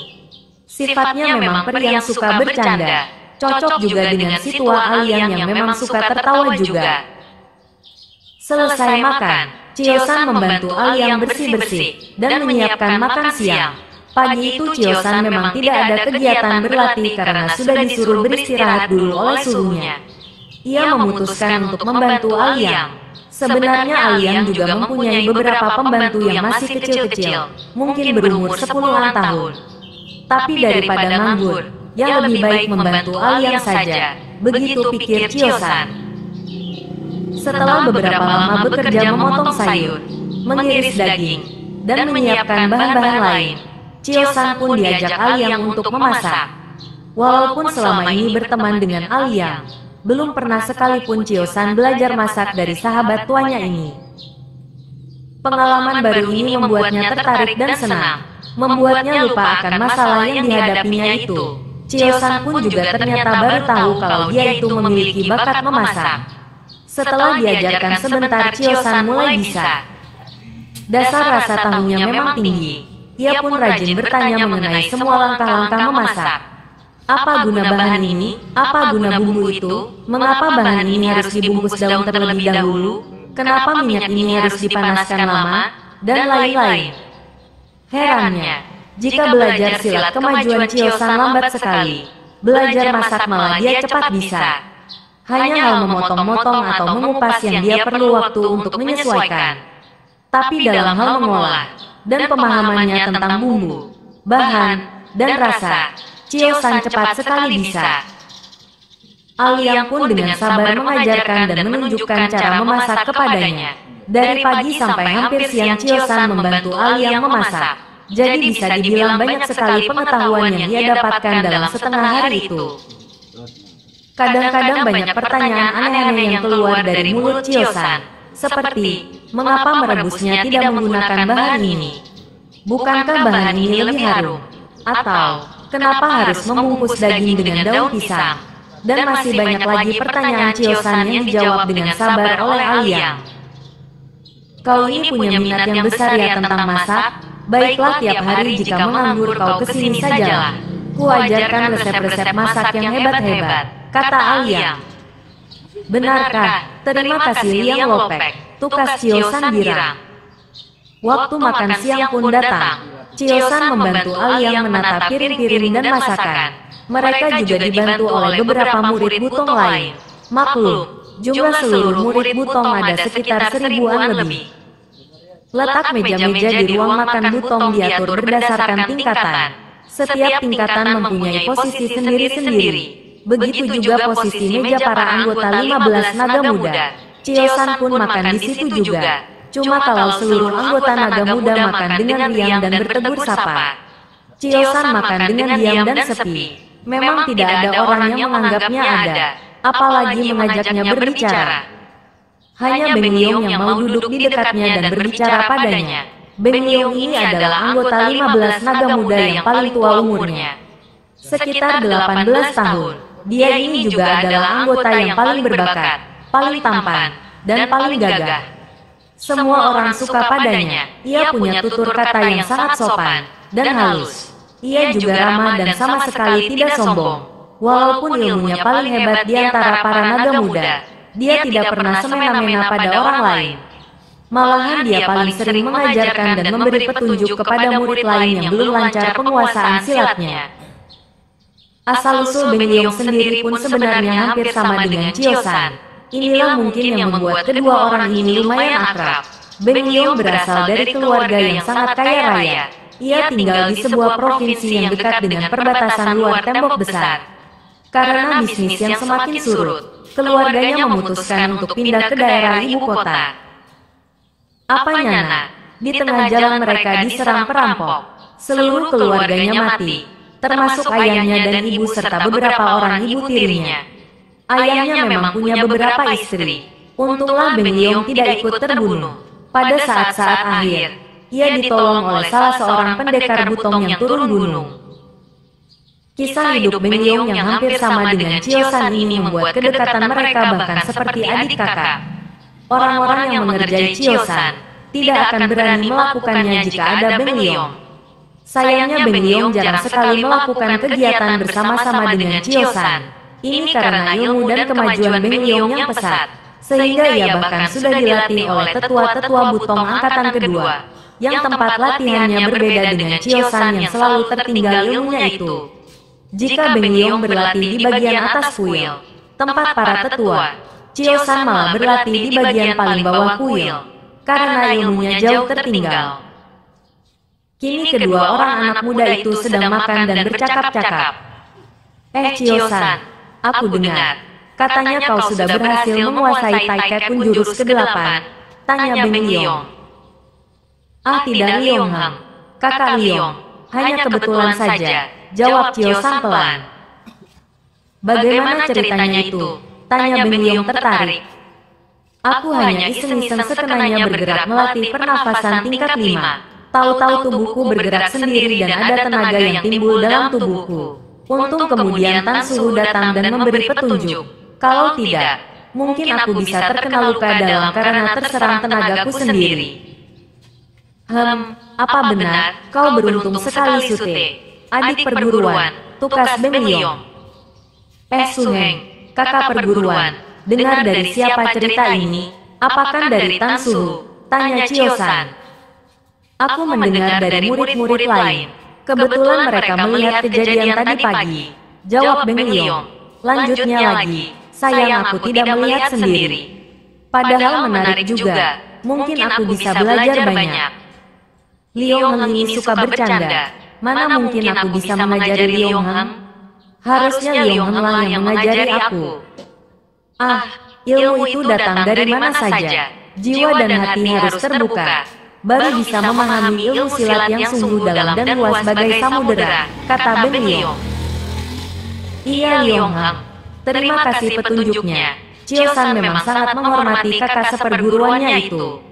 Sifatnya memang peri yang suka bercanda, cocok juga dengan si tua Aliang yang memang suka tertawa juga. Selesai makan, Chiosan membantu Aliang bersih-bersih dan menyiapkan makan siang. Pagi itu Chiosan memang tidak ada kegiatan berlatih karena sudah disuruh beristirahat dulu oleh suhunya. Ia memutuskan untuk membantu Aliang. Sebenarnya Aliang juga mempunyai beberapa pembantu yang masih kecil-kecil, mungkin berumur 10-an tahun. Tapi daripada nganggur, yang lebih baik membantu Aliang saja, begitu pikir Chiosan. Setelah beberapa lama bekerja memotong sayur, mengiris daging, dan menyiapkan bahan-bahan lain, Chiosan pun diajak Aliang untuk memasak. Walaupun selama ini berteman dengan Aliang, belum pernah sekalipun Chiosan belajar masak dari sahabat tuanya ini. Pengalaman baru ini membuatnya tertarik dan senang, membuatnya lupa akan masalah yang dihadapinya itu. Chiosan pun juga ternyata baru tahu kalau dia itu memiliki bakat memasak. Setelah diajarkan sebentar, Chiosan mulai bisa. Dasar rasa tahunya memang tinggi. Ia pun rajin bertanya mengenai semua langkah-langkah memasak. Apa guna bahan ini? Apa guna bumbu itu? Mengapa bahan ini harus dibungkus daun terlebih dahulu? Kenapa minyak ini harus dipanaskan lama? Dan lain-lain. Herannya, jika belajar silat kemajuan Chiosan lambat sekali. Belajar masak malah dia cepat bisa. Hanya hal memotong-motong atau mengupas yang dia perlu waktu untuk menyesuaikan. Tapi dalam hal mengolah dan pemahamannya tentang bumbu, bahan, dan rasa, Chiosan cepat sekali bisa. Aliang pun dengan sabar mengajarkan dan menunjukkan cara memasak kepadanya. Dari pagi sampai hampir siang Chiosan membantu Aliang memasak. Jadi bisa dibilang banyak sekali pengetahuan yang ia dapatkan dalam setengah hari itu. Kadang-kadang banyak pertanyaan aneh-aneh yang keluar dari mulut Chiosan, seperti, mengapa merebusnya tidak menggunakan bahan ini? Bukankah bahan ini lebih harum? Atau, kenapa harus membungkus daging dengan daun pisang? Dan masih banyak lagi pertanyaan Chiosan yang dijawab dengan sabar oleh Aliang. Kau ini punya minat yang besar ya tentang masak? Baiklah, tiap hari jika menganggur kau kesini sajalah. Kuajarkan resep-resep masak yang hebat-hebat, kata Aliang. Benarkah? Terima kasih Liang Lopek, tukas Chiosan girang. Waktu makan siang pun datang. Chiosan membantu Aliang menata piring-piring dan masakan. Mereka juga dibantu oleh beberapa murid Butong lain. Maklum, jumlah seluruh murid Butong ada sekitar 1000-an lebih. Letak meja-meja di ruang makan Butong diatur berdasarkan tingkatan. Setiap tingkatan mempunyai posisi sendiri-sendiri. Begitu juga posisi meja para anggota 15 naga muda. Chiosan pun makan di situ juga. Cuma kalau seluruh anggota naga muda makan dengan riang dan bertegur sapa, Chiosan makan dengan diam dan sepi. Memang tidak ada orang yang menganggapnya ada, apalagi mengajaknya berbicara. Hanya Beng Liong yang mau duduk di dekatnya dan berbicara padanya. Beng Liong ini adalah anggota 15 naga muda yang paling tua umurnya. Sekitar 18 tahun. Dia ini juga adalah anggota yang paling berbakat, paling tampan, dan paling gagah. Semua orang suka padanya. Ia punya tutur kata yang sangat sopan dan halus. Ia juga ramah dan sama sekali tidak sombong. Walaupun ilmunya paling hebat di antara para naga muda, dia tidak pernah semena-mena pada orang lain. Malahan dia paling sering mengajarkan dan memberi petunjuk kepada murid lain yang belum lancar penguasaan silatnya. Asal-usul Beng Liong sendiri pun sebenarnya hampir sama dengan Chiosan. Inilah mungkin yang membuat kedua orang ini lumayan akrab. Beng Liong berasal dari keluarga yang sangat kaya raya. Ia tinggal di sebuah provinsi yang dekat dengan perbatasan luar tembok besar. Karena bisnis yang semakin surut, keluarganya memutuskan untuk pindah ke daerah ibu kota. Apanya nak? Di tengah jalan mereka diserang perampok. Seluruh keluarganya mati, termasuk ayahnya dan ibu serta beberapa orang ibu tirinya. Ayahnya memang punya beberapa istri. Untunglah Beng Liong tidak ikut terbunuh. Pada saat-saat akhir, ia ditolong oleh salah seorang pendekar Butong yang turun gunung. Kisah hidup Beng Liong yang hampir sama dengan Chiosan ini membuat kedekatan mereka bahkan seperti adik kakak. Orang-orang yang mengerjai Chiosan tidak akan berani melakukannya jika ada Beng Liong. Sayangnya Beng Liong jarang sekali melakukan kegiatan bersama-sama dengan Chiosan. Ini karena ilmu dan kemajuan Beng Liong yang pesat, sehingga ia bahkan sudah dilatih oleh tetua-tetua Butong angkatan kedua, yang tempat latihannya berbeda dengan Chiosan yang selalu tertinggal ilmunya itu. Jika Beng Liong berlatih di bagian atas kuil, tempat para tetua, Chiosan malah berlatih di bagian paling bawah kuil, karena ilmunya jauh tertinggal. Kini kedua orang anak muda itu sedang makan dan bercakap-cakap. Chiosan, aku dengar, katanya kau sudah berhasil menguasai Taikekun jurus ke-8, tanya Beng Liong. Tidak Liong Hang, kakak Liong, hanya kebetulan saja, jawab Chiosan pelan. Bagaimana ceritanya itu? Tanya Beng Liong tertarik. Aku hanya iseng-iseng sekenanya bergerak melatih pernafasan tingkat 5. Tahu-tahu tubuhku bergerak sendiri dan ada tenaga yang timbul dalam tubuhku. Untung kemudian Tan Suhu datang dan memberi petunjuk. Kalau tidak, mungkin aku bisa terkena luka dalam karena terserang tenagaku sendiri. Apa benar, kau beruntung sekali Sute, adik perguruan, tukas Beng Liong. Su Heng, kakak perguruan, dengar dari siapa cerita ini? Apakah dari Tan Suhu? Tanya Chiosan. Aku mendengar dari murid-murid lain. Kebetulan mereka melihat kejadian tadi pagi, jawab Beng Liong. Lanjutnya lagi, sayang aku tidak melihat sendiri. Padahal menarik juga, mungkin aku bisa belajar banyak. Liong Heng ini suka bercanda, mana mungkin aku bisa mengajari Liong Heng? Harusnya Liong Heng lah yang mengajari aku. Ilmu itu datang dari mana saja, jiwa dan hati harus terbuka. Baru bisa memahami ilmu silat yang sungguh dalam dan luas bagai samudera, kata Beng Liong. Iya Liong Heng, terima kasih petunjuknya. Chiosan memang sangat menghormati kakak seperguruannya itu.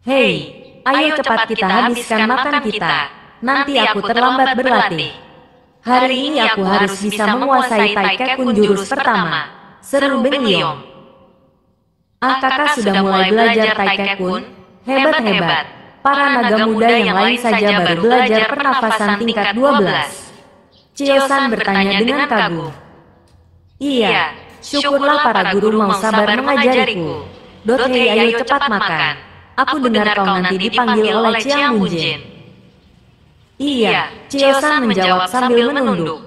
Hei, ayo cepat kita habiskan makan kita, nanti aku terlambat berlatih. Hari ini aku harus bisa menguasai Taikekun jurus pertama, seru Beng Liong. Kakak sudah mulai belajar Taikekun? Hebat-hebat, para naga muda yang lain saja baru belajar pernafasan tingkat 12. Chiosan bertanya dengan kagum. Iya, syukurlah para guru mau sabar mengajariku. Hei ayo cepat makan. Aku dengar kau nanti dipanggil oleh Chiang Munjin. Iya, Chio-san menjawab sambil menunduk.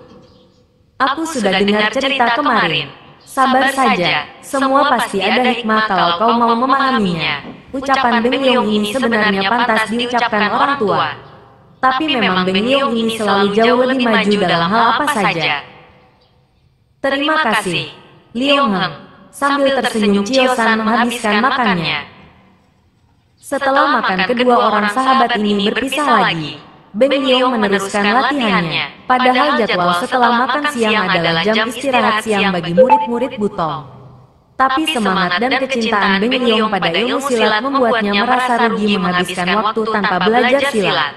Aku sudah dengar cerita kemarin. Sabar saja, semua pasti ada hikmah kalau kau mau memahaminya. Ucapan Beng Liong ini sebenarnya pantas diucapkan orang tua. Tapi memang Beng Liong ini selalu jauh lebih maju dalam hal apa saja. Terima kasih, Liong Heng. Sambil tersenyum Chio-san menghabiskan makannya. Setelah makan, kedua orang sahabat ini berpisah lagi. Beng Liong meneruskan latihannya, padahal jadwal setelah makan siang adalah jam istirahat siang bagi murid-murid Butong. Tapi semangat dan kecintaan Beng Liong pada ilmu silat membuatnya merasa rugi menghabiskan waktu tanpa belajar silat.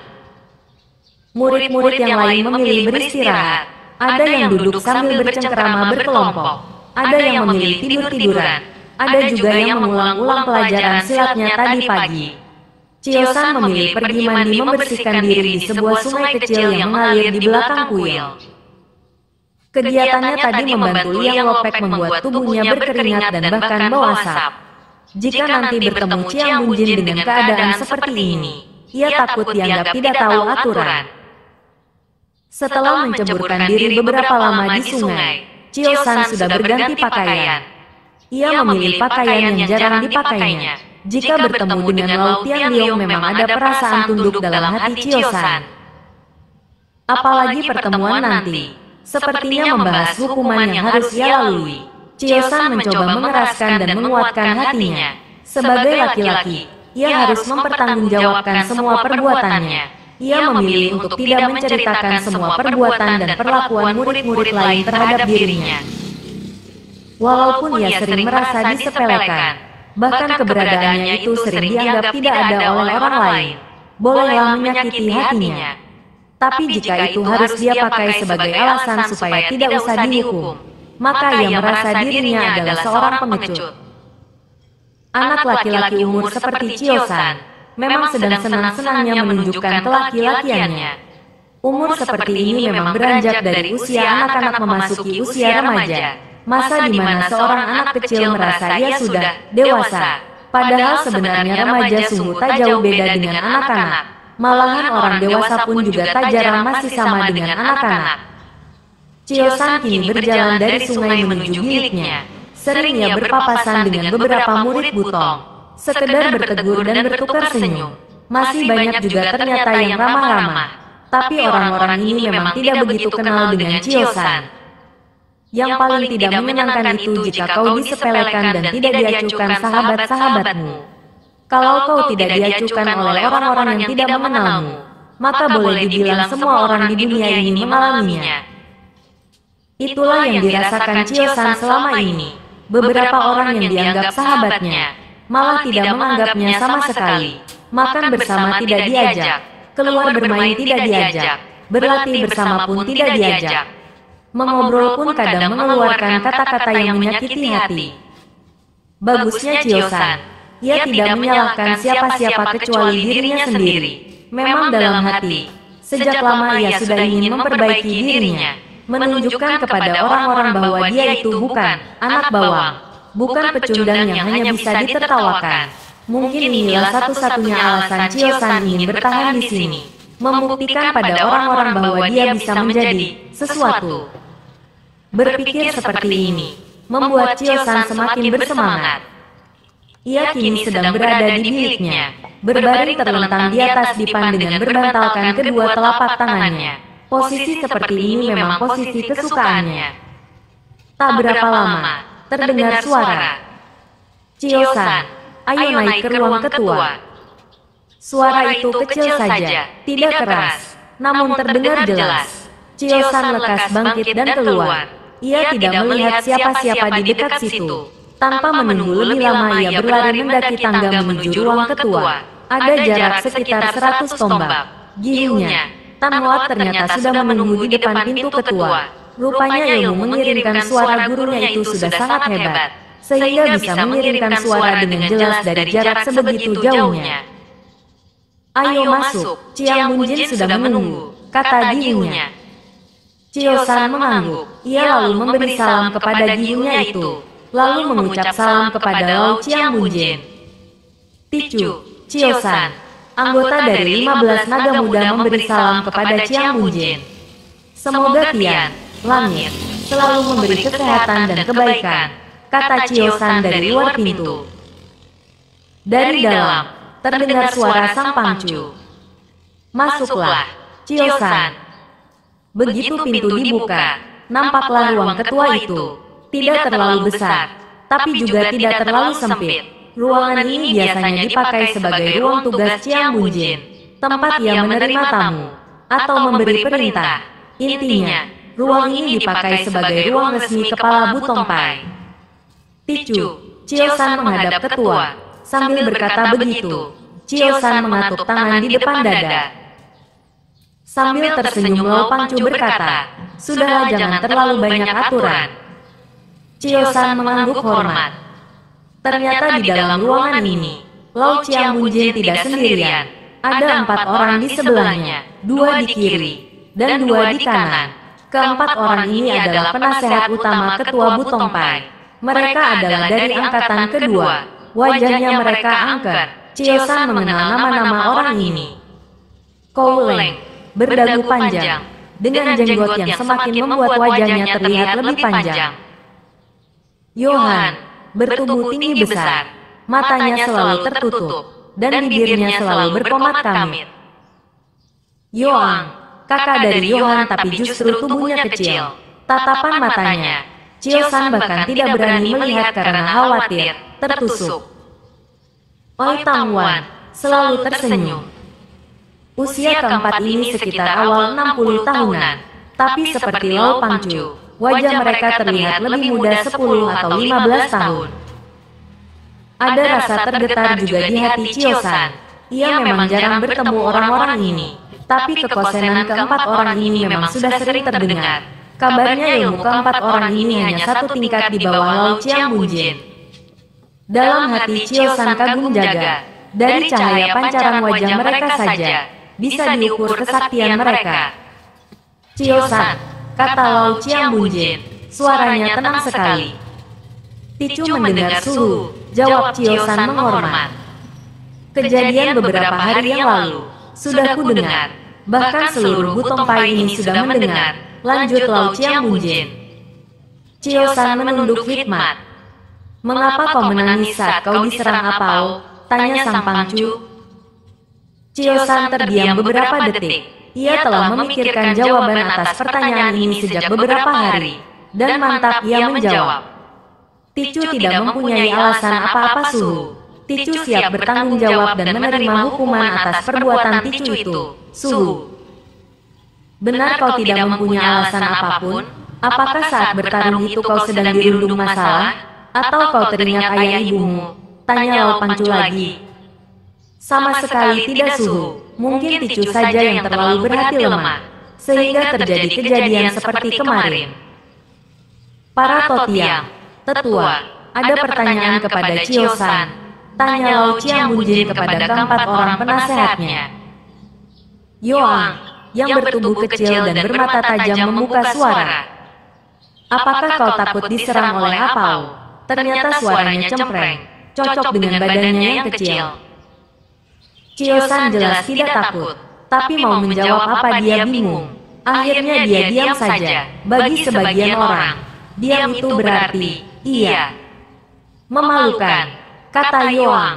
Murid-murid yang lain memilih beristirahat, ada yang duduk sambil bercengkerama berkelompok, ada yang memilih tidur-tiduran, ada juga yang mengulang-ulang pelajaran silatnya tadi pagi. Chio-san memilih pergi mandi membersihkan diri di sebuah sungai kecil yang mengalir di belakang kuil. Kegiatannya tadi membantu Liang Lopek membuat tubuhnya berkeringat dan bahkan bau asap. Jika nanti bertemu Chiang Bunjin dengan keadaan seperti ini, ia takut dianggap tidak tahu aturan. Setelah menceburkan diri beberapa lama di sungai, Chio-san sudah berganti pakaian. Ia memilih pakaian yang jarang dipakainya. Jika bertemu dengan Lau Tianliong memang ada perasaan tunduk dalam hati Chio-san. Apalagi pertemuan nanti, sepertinya membahas hukuman yang harus ia lalui. Chio-san mencoba mengeraskan dan menguatkan hatinya. Sebagai laki-laki, ia harus mempertanggungjawabkan semua perbuatannya. Ia memilih untuk tidak menceritakan semua perbuatan dan perlakuan murid-murid lain terhadap dirinya. Walaupun ia sering merasa disepelekan, bahkan keberadaannya itu sering dianggap tidak ada oleh orang lain, bolehlah menyakiti hatinya. Tapi jika itu harus dia pakai sebagai alasan supaya tidak usah dihukum, maka ia merasa dirinya adalah seorang pengecut. Anak laki-laki umur seperti Chio-san memang sedang senang-senangnya menunjukkan kelaki-lakiannya. Umur seperti ini memang beranjak dari usia anak-anak memasuki usia remaja. Masa di mana seorang anak kecil merasa ia sudah dewasa, padahal sebenarnya remaja sungguh tak jauh beda dengan anak-anak. Malahan orang dewasa pun juga tak jarang masih sama dengan anak-anak. Chio-san kini berjalan dari sungai menuju biliknya. Sering ia berpapasan dengan beberapa murid Butong, sekedar bertegur dan bertukar senyum. Masih banyak juga ternyata yang ramah-ramah, tapi orang-orang ini memang tidak begitu kenal dengan Chio-san. Yang paling tidak menyenangkan itu jika kau disepelekan dan tidak diacukan sahabat-sahabatmu. Kalau kau tidak diacukan oleh orang-orang yang tidak mengenalmu, maka boleh dibilang semua orang di dunia ini mengalaminya. Itulah yang dirasakan Chio-san selama ini. Beberapa orang yang dianggap sahabatnya, malah tidak menganggapnya sama sekali. Makan bersama tidak diajak, keluar bermain tidak diajak, berlatih bersama pun tidak diajak. Mengobrol pun kadang mengeluarkan kata-kata yang menyakiti hati. Bagusnya Chio-san, ia tidak menyalahkan siapa-siapa kecuali dirinya sendiri. Memang dalam hati, sejak lama ia sudah ingin memperbaiki dirinya, menunjukkan kepada orang-orang bahwa dia itu bukan anak bawang, bukan pecundang yang hanya bisa ditertawakan. Mungkin inilah satu-satunya alasan Chio-san ingin bertahan di sini, membuktikan pada orang-orang bahwa dia bisa menjadi sesuatu. Berpikir seperti ini membuat Chio-san semakin bersemangat. Ia kini sedang berada di biliknya, berbaring terlentang di atas dipan dengan berbantalkan kedua telapak tangannya. Posisi seperti ini memang posisi kesukaannya. Tak berapa lama, terdengar suara. Chio-san, ayo naik ke ruang ketua. Suara itu kecil saja, tidak keras, namun terdengar jelas. Chio-san lekas bangkit dan keluar. Ia tidak melihat siapa-siapa di dekat situ. Tanpa menunggu lebih lama ia berlari mendaki tangga menuju ruang ketua. Ada jarak sekitar 100 tombak. Giunya, Tan Moat ternyata sudah menunggu di depan pintu ketua. Rupanya ilmu mengirimkan suara gurunya itu sudah sangat hebat, sehingga bisa mengirimkan suara dengan jelas dari jarak sebegitu jauhnya. Ayo masuk, Chiang Bunjin sudah menunggu, kata Giunya. Chio-san mengangguk. Ia lalu memberi salam kepada Giunya itu, lalu mengucap salam kepada Lau Chiang Bunjin. Ticu, Chio-san, anggota dari 15 naga muda memberi salam kepada Chiang Bunjin. Semoga Tian, langit, selalu memberi kesehatan dan kebaikan, kata Chiosan dari luar pintu. Dari dalam, terdengar suara sang pangcu. Masuklah, Chiosan. Begitu pintu dibuka, nampaklah ruang ketua itu. Tidak terlalu besar, tapi juga tidak terlalu sempit. Ruangan ini biasanya dipakai sebagai ruang tugas Chiang Bunjin, tempat ia menerima tamu, atau memberi perintah. Intinya, ruang ini dipakai sebagai ruang resmi kepala Butongpai. Ticu, Chiosan menghadap ketua. Sambil berkata begitu, Chiosan mengatuk tangan di depan dada. Sambil tersenyum Lau Pangcu berkata, "Sudahlah, jangan terlalu banyak aturan." Chiosan mengangguk hormat. Ternyata di dalam ruangan ini, Lau Chiang Bunjin tidak sendirian. Ada 4 orang di sebelahnya, 2 di kiri, dan 2 di kanan. Keempat orang ini adalah penasehat utama Ketua Butongpai. Mereka adalah dari angkatan kedua. Wajahnya mereka angker. Chiosan mengenal nama-nama orang ini. Kou Leng, berdagu panjang, dengan jenggot yang semakin membuat wajahnya terlihat lebih panjang. Yohan, bertubuh tinggi besar, matanya selalu tertutup, dan bibirnya selalu berpomat kamit. Yoang, kakak dari Yohan tapi justru tubuhnya kecil. Tatapan matanya, Chiosan bahkan tidak berani melihat karena khawatir, tertusuk. Oi Tangwan, selalu tersenyum. Usia keempat ini sekitar awal 60 tahunan, tapi seperti Lau Pangcu, wajah mereka terlihat lebih muda 10 atau 15 tahun. Ada rasa tergetar juga di hati Chiosan. Ia memang jarang bertemu orang-orang ini, tapi kekosenan keempat orang ini memang sudah sering terdengar. Kabarnya ilmu keempat orang ini hanya satu tingkat di bawah Lau Chiang Bunjin. Dalam hati Chiosan kagum jaga, dari cahaya pancaran wajah mereka saja, bisa diukur kesaktian mereka. Chiosan, kata Lau Chiang Bunjin, suaranya tenang sekali. Ticu mendengar suhu, jawab Chiosan menghormat. Kejadian beberapa hari yang lalu, sudah ku dengar, bahkan seluruh Butongpai ini sudah mendengar, lanjut Lau Chiang Bunjin. Chiosan menunduk hikmat. Mengapa kau menangis saat kau diserang Apao? Tanya sang Pangcu. Chiosan terdiam beberapa detik. Ia telah memikirkan jawaban atas pertanyaan ini sejak beberapa hari. Dan mantap ia menjawab. Ticu tidak mempunyai alasan apa-apa Suhu. Ticu siap bertanggung jawab dan menerima hukuman atas perbuatan Ticu itu. Suhu. Benar kau tidak mempunyai alasan apapun? Apakah saat bertarung itu kau sedang dirundung masalah? Atau kau teringat ayah ibumu? Tanya Lau Pangcu lagi. Sama sekali tidak Suhu. Mungkin Ticu saja yang terlalu berhati lemah, sehingga terjadi kejadian seperti kemarin. Para Totiang, tetua, ada pertanyaan kepada Chiosan. Tanya Lau Chiang Bunjin kepada keempat orang penasehatnya. Yoang, yang bertubuh kecil dan bermata tajam membuka suara. Apakah kau takut diserang oleh Apao? Ternyata suaranya cempreng, cocok dengan badannya yang kecil. Chiosan jelas tidak takut, tapi mau menjawab apa dia bingung. Akhirnya dia diam saja. Bagi sebagian orang, diam itu berarti iya. Memalukan, kata Yoang.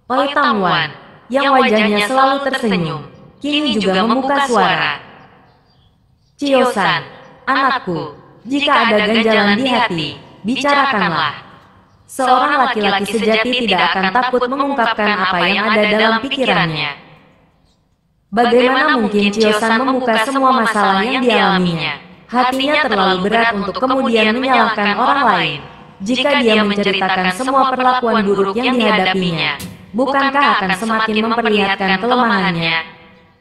Oi Tangwan, yang wajahnya selalu tersenyum, kini juga membuka suara. Chiosan, anakku, jika ada ganjalan di hati, bicarakanlah. Seorang laki-laki sejati tidak akan takut mengungkapkan apa yang ada dalam pikirannya. Bagaimana mungkin Chiosan membuka semua masalah yang dialaminya? Hatinya terlalu berat untuk kemudian menyalahkan orang lain. Jika dia menceritakan semua perlakuan buruk yang dihadapinya, bukankah akan semakin memperlihatkan kelemahannya?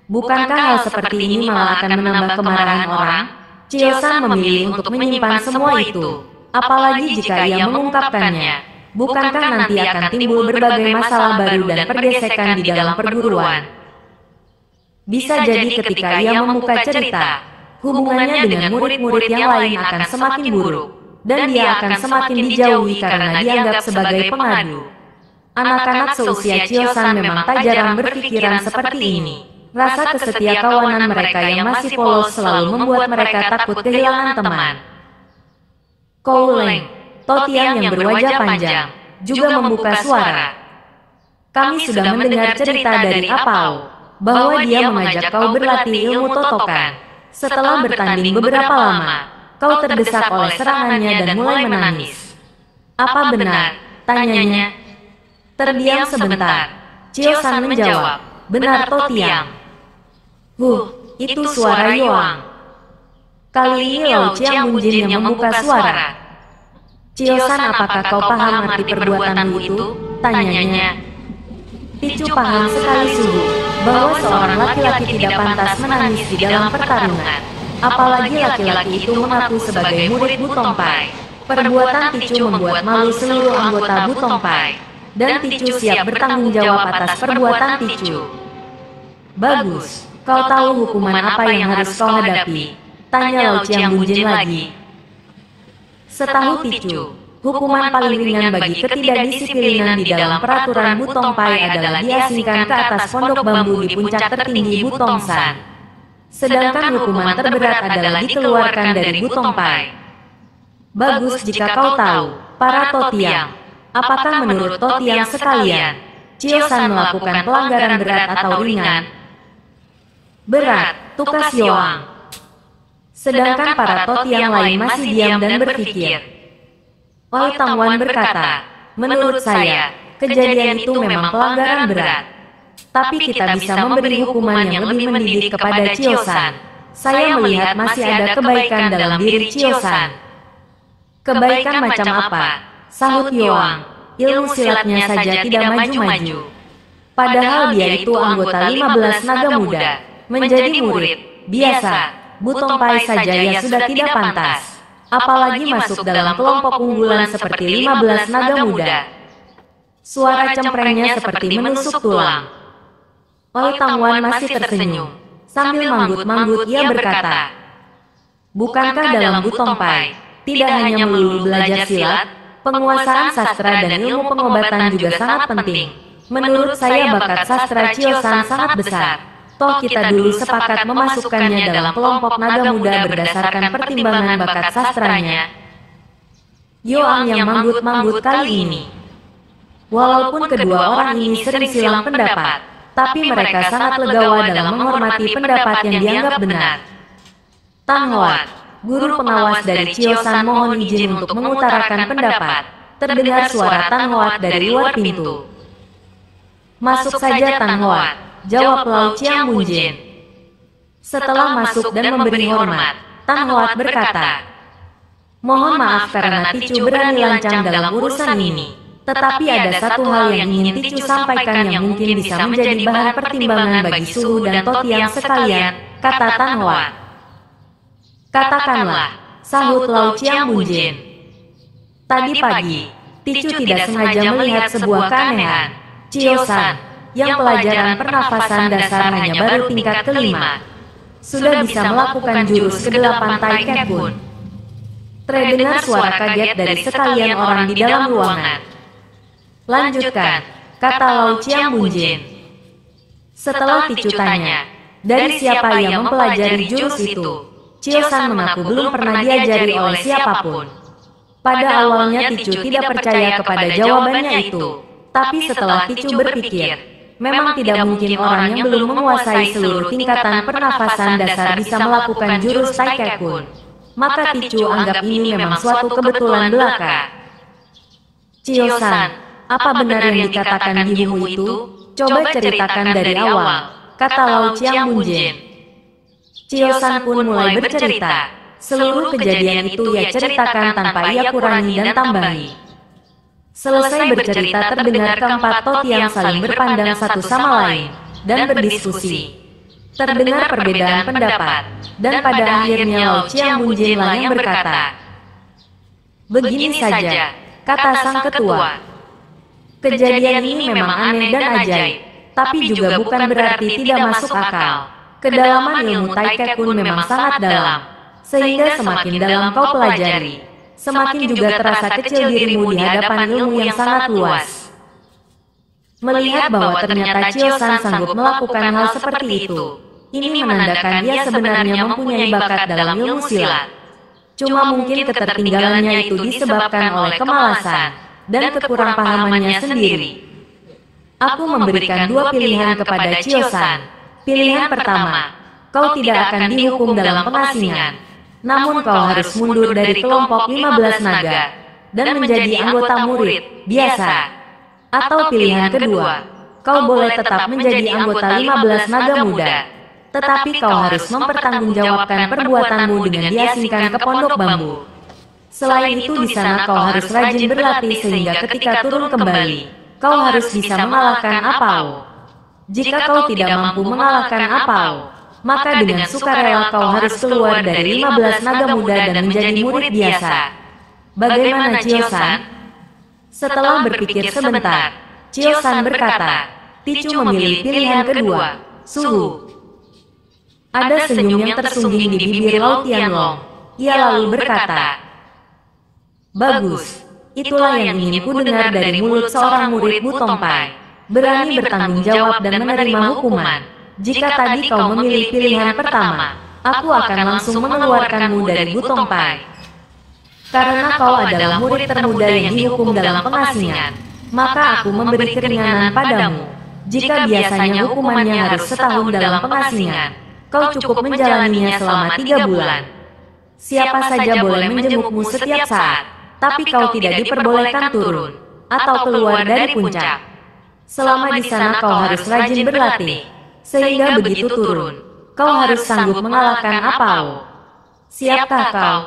Bukankah hal seperti ini malah akan menambah kemarahan orang? Chiosan memilih untuk menyimpan semua itu. Apalagi jika ia mengungkapkannya, bukankah nanti akan timbul berbagai masalah baru dan pergesekan di dalam perguruan? Bisa jadi ketika ia membuka cerita, hubungannya dengan murid-murid yang lain akan semakin buruk, dan dia akan semakin dijauhi karena dianggap sebagai pengadu. Anak-anak seusia Chiosan memang tak jarang berpikiran seperti ini. Rasa kesetiakawanan mereka yang masih polos selalu membuat mereka takut kehilangan teman. Kouleng, Totiang yang berwajah panjang, juga membuka suara. Kami sudah mendengar cerita dari Apao, bahwa dia mengajak kau berlatih ilmu totokan. Setelah bertanding beberapa lama, kau terdesak oleh serangannya dan mulai menangis. Apa benar? Tanyanya. Terdiam sebentar. Chiosan menjawab, benar Totiang. Itu suara Yoang. Kali ini Lao Chiang Bunjin yang membuka suara. Chiosan, apakah kau paham arti perbuatanmu itu? Tanyanya. Ticu paham sekali sungguh, bahwa seorang laki-laki tidak pantas menangis di dalam pertarungan. Apalagi laki-laki itu mengaku sebagai murid Butongpai. Perbuatan Ticu membuat malu seluruh anggota Butongpai. Dan Ticu siap bertanggung jawab atas perbuatan Ticu. Bagus. Kau tahu hukuman apa yang harus kau hadapi? Tanya Lao Chiang Bunjin lagi. Setahu Ticu, hukuman paling ringan bagi ketidakdisiplinan di dalam peraturan Butongpai adalah diasingkan ke atas pondok bambu di puncak tertinggi Butongsan. Sedangkan hukuman terberat adalah dikeluarkan dari Butongpai. Bagus jika kau tahu, para Totiang. Apakah menurut Totiang sekalian, Chiosan melakukan pelanggaran berat atau ringan? Berat, tukas Yoang. Sedangkan para Totiang lain masih diam dan berpikir. Oi Tangwan berkata, menurut saya, kejadian itu memang pelanggaran berat. Tapi kita bisa memberi hukuman yang lebih mendidik kepada Chiosan. Saya melihat masih ada kebaikan dalam diri Chiosan. Kebaikan macam apa? Sahut Yoang. Ilmu silatnya saja tidak maju-maju. Padahal dia itu anggota 15 naga muda. Menjadi murid, biasa, Butongpai saja ya sudah tidak pantas. Apalagi masuk dalam kelompok unggulan seperti 15 naga muda. Suara cemprengnya seperti menusuk tulang. Oi Tangwan masih tersenyum. Sambil manggut-manggut ia berkata, bukankah dalam Butongpai, tidak hanya melulu belajar silat, penguasaan sastra dan ilmu pengobatan juga sangat penting. Menurut saya bakat sastra Chiosan sangat besar. Toh kita dulu sepakat memasukkannya dalam kelompok naga muda berdasarkan pertimbangan bakat sastranya. Yoang yang manggut-manggut kali ini. Walaupun kedua orang ini sering silang pendapat, tapi mereka sangat legawa dalam menghormati pendapat yang dianggap benar. Tang Hoat, guru pengawas dari Chiosan mohon izin untuk mengutarakan pendapat. Terdengar suara Tang Hoat dari luar pintu. Masuk saja Tang Hoat. Jawab Lao Chiang Bunjin. Setelah masuk dan memberi hormat, Tang Hoat berkata, mohon maaf karena Ticu berani lancang dalam urusan ini. Tetapi ada satu hal yang ingin Ticu sampaikan yang mungkin bisa menjadi bahan pertimbangan bagi Suhu dan Totiang sekalian, kata Tang Hoat. Katakanlah, sahut Lao Chiang Bunjin. Tadi pagi, Ticu tidak sengaja melihat sebuah keanehan. Chiosan, yang pelajaran pernafasan dasar hanya baru tingkat kelima, sudah bisa melakukan jurus ke-8 Tai Kek Bun. Terdengar suara kaget dari sekalian orang di dalam ruangan. Lanjutkan, kata Lao Chiang Bunjin. Setelah Ticu tanya, dari siapa yang mempelajari jurus itu, Chiosan mengaku belum pernah diajari oleh siapapun. Pada awalnya Ticu tidak percaya kepada jawabannya itu, tapi setelah Ticu berpikir, memang tidak mungkin orang yang belum menguasai seluruh tingkatan pernafasan dasar bisa melakukan jurus Tai Kek Bun. Maka Ticu anggap ini memang suatu kebetulan belaka. Chiosan, apa benar yang dikatakan Gihu itu? Coba ceritakan dari awal, kata Lao Chiang Bunjin. Chiosan pun mulai bercerita. Seluruh kejadian itu ia ceritakan tanpa ia kurangi dan tambahi. Selesai bercerita terdengar keempat Totiang saling berpandang satu sama lain, dan berdiskusi. Terdengar perbedaan pendapat, dan pada akhirnya Lao Chiang Bunjin lah yang berkata, begini saja, kata sang ketua. Kejadian ini memang aneh dan ajaib, tapi juga bukan berarti tidak masuk akal. Kedalaman ilmu Tai Kek Bun memang sangat dalam, sehingga semakin dalam kau pelajari, semakin juga terasa kecil dirimu di hadapan ilmu yang sangat luas. Melihat bahwa ternyata Chio-san sanggup melakukan hal seperti itu, ini menandakan dia sebenarnya mempunyai bakat dalam ilmu silat. Cuma mungkin ketertinggalannya itu disebabkan oleh kemalasan dan kekurangpahamannya sendiri. Aku memberikan dua pilihan kepada Chio-san. Pilihan pertama, kau tidak akan dihukum dalam pengasingan, namun kau harus mundur dari kelompok 15 naga dan menjadi anggota murid biasa. Atau pilihan kedua, kau boleh tetap menjadi anggota 15 naga muda, tetapi kau harus mempertanggungjawabkan perbuatanmu dengan diasingkan ke Pondok Bambu. Selain itu di sana kau harus rajin berlatih sehingga ketika turun kembali, kau harus bisa mengalahkan Apao. Jika kau tidak mampu mengalahkan Apao, maka dengan sukarela kau harus keluar dari 15 naga muda dan menjadi murid biasa. Bagaimana Chio-san? Setelah berpikir sebentar, Chio-san berkata, Ticu memilih pilihan kedua, Suhu. Ada senyum yang tersungging di bibir Lao Tianlong. Ia lalu berkata, bagus, itulah yang ingin ku dengar dari mulut seorang murid Bu Tongpai. Berani bertanggung jawab dan menerima hukuman. Jika tadi kau memilih pilihan pertama, aku akan langsung mengeluarkanmu dari Bu Tongpai. Karena kau adalah murid termuda yang dihukum dalam pengasingan, maka aku memberi keringanan padamu. Jika biasanya hukumannya harus setahun dalam pengasingan, kau cukup menjalaninya selama 3 bulan. Siapa saja boleh menjengukmu setiap saat, tapi kau tidak diperbolehkan turun atau keluar dari puncak. Selama di sana kau harus rajin berlatih, sehingga begitu turun, kau harus sanggup mengalahkan Apao. Siapkah kau?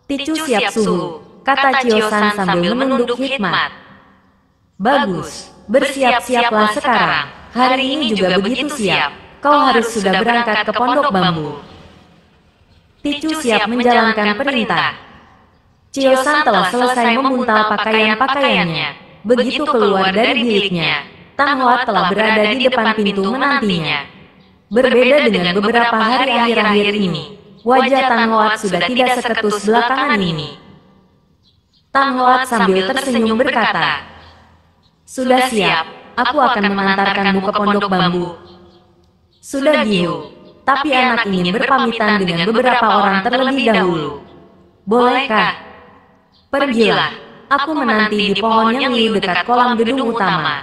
Ticu siap Suhu, kata Chio-san sambil menunduk hikmat. Bagus, bersiap-siaplah sekarang. Hari ini juga begitu siap. Kau harus sudah berangkat ke Pondok Bambu. Ticu siap menjalankan perintah. Chio-san telah selesai memuntal pakaian-pakaiannya. Begitu keluar dari biliknya, Tang Hoa telah berada di depan pintu menantinya. Berbeda dengan beberapa hari akhir-akhir ini, wajah Tang Hoa sudah tidak seketus belakangan ini. Tang Hoa sambil tersenyum berkata, sudah siap, aku akan mengantarkanmu ke Pondok Bambu. Sudah Giyu, tapi anak ingin berpamitan dengan beberapa orang terlebih dahulu. Bolehkah? Pergilah, aku menanti di pohon yang liu dekat kolam gedung utama.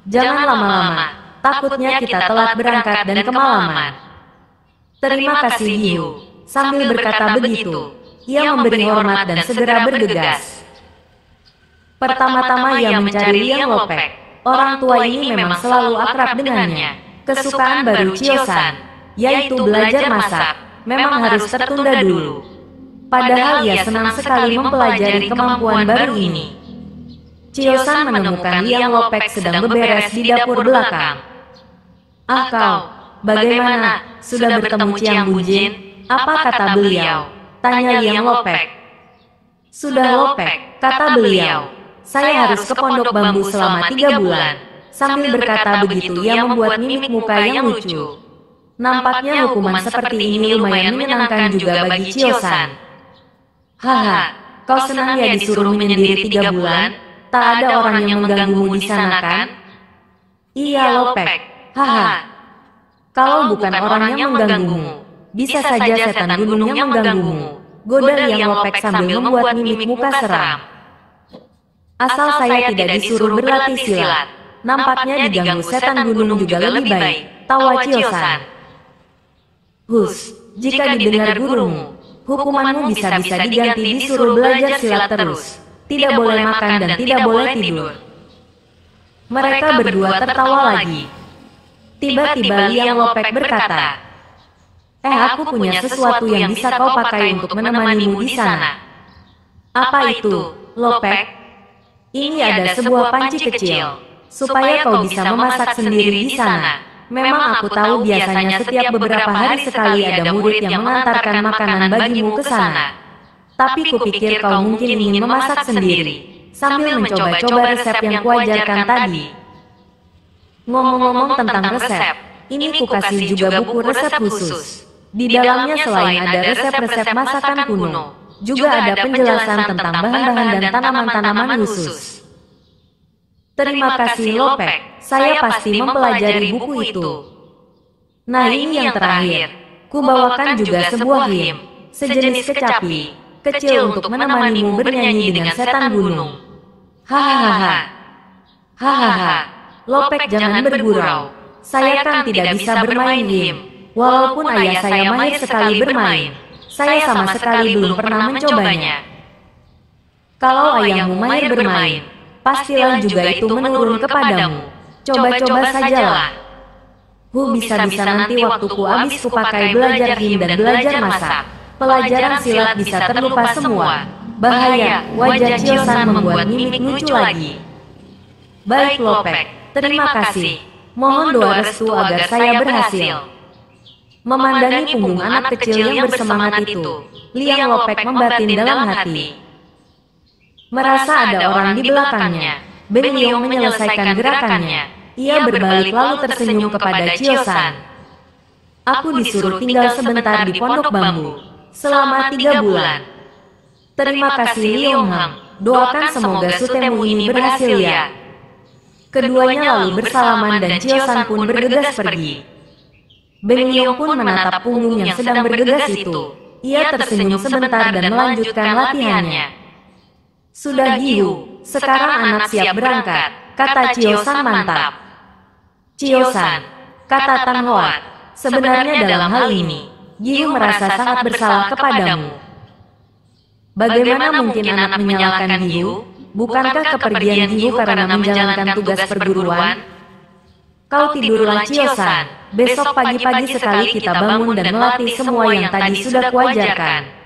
Jangan lama-lama, takutnya kita telat berangkat dan kemalaman. Terima kasih Giyu. Sambil berkata begitu, ia memberi hormat dan segera bergegas. Pertama-tama ia mencari Liang Lopek. Orang tua ini memang selalu akrab dengannya. Kesukaan baru Chio-san, yaitu belajar masak, memang harus tertunda dulu. Padahal ia senang sekali mempelajari kemampuan baru ini. Chio-san menemukan Liang Lopek sedang beberes di dapur belakang. Ah kau, bagaimana? Sudah bertemu Ciang Bunjin? Apa kata beliau? Tanya Liang Lopek. Sudah Lopek, kata beliau. Saya harus ke Pondok Bambu selama 3 bulan. Sambil berkata begitu ia membuat mimik muka yang lucu. Nampaknya hukuman seperti ini lumayan menyenangkan juga bagi Chio-san. Haha, kau senang ya disuruh menyendiri 3 bulan? Tak ada orang yang mengganggumu di sana kan? Iya Lopek, haha. Kalau bukan orang yang mengganggumu, bisa saja setan gunung yang mengganggumu. Goda Liang Lopek sambil membuat mimik muka seram. Asal saya tidak disuruh berlatih silat, nampaknya diganggu setan gunung juga lebih baik, tawa Chio-san. Hus, jika didengar gurumu, hukumanmu bisa-bisa diganti disuruh belajar silat terus. Tidak boleh makan dan tidak boleh tidur. Mereka berdua tertawa lagi. Tiba-tiba Liang Lopek berkata, aku punya sesuatu yang bisa kau pakai untuk menemanimu di sana. Apa itu, Lopek? Ini ada sebuah panci kecil, supaya kau bisa memasak sendiri di sana. Memang aku tahu biasanya setiap beberapa hari sekali ada murid yang mengantarkan makanan bagimu ke sana. Tapi kupikir kau mungkin ingin memasak sendiri, sambil mencoba-coba resep yang kuajarkan tadi. Ngomong-ngomong tentang resep, ini kukasih juga buku resep khusus. Di dalamnya selain ada resep-resep masakan kuno, juga ada penjelasan tentang bahan-bahan dan tanaman-tanaman khusus. Terima kasih Lopek, saya pasti mempelajari buku itu. Nah ini yang terakhir. Kubawakan juga sebuah him, sejenis kecapi, kecil untuk menemanimu bernyanyi dengan setan gunung. Hahaha. Hahaha. Lopek jangan bergurau. Saya kan tidak bisa bermain him. Walaupun ayah saya mahir sekali bermain, saya sama sekali belum pernah mencobanya. Kalau ayahmu mahir bermain, pastilah juga itu menurun kepadamu. Coba-coba sajalah. Bisa-bisa nanti waktuku habis kupakai belajar him dan belajar masak. Pelajaran silat bisa terlupa semua. Bahaya, wajah Chiosan membuat mimik lucu lagi. Baik Lopek, terima kasih. Mohon doa restu agar saya berhasil. Memandangi punggung anak kecil yang bersemangat itu, Liang Lopek membatin dalam hati. Merasa ada orang di belakangnya, Beng Liong menyelesaikan gerakannya. Ia berbalik lalu tersenyum kepada Chiosan. Aku disuruh tinggal sebentar di pondok bambu, selama 3 bulan. Terima kasih Liong Hang, doakan semoga sutemu ini berhasil ya. Keduanya lalu bersalaman dan Chiosan pun bergegas pergi. Beng Liong pun menatap punggung yang sedang bergegas itu. Ia tersenyum sebentar dan melanjutkan latihannya. Sudah Giyu, sekarang anak siap berangkat, kata Chiosan mantap. Chiosan, kata Tan Hoat, sebenarnya dalam hal ini, Giyu merasa sangat bersalah kepadamu. Bagaimana mungkin anak menyalahkan Giyu? Bukankah kepergian Giyu karena menjalankan tugas perguruan? Kau tidurlah Chiosan, besok pagi-pagi sekali kita bangun dan melatih semua yang tadi sudah kuajarkan.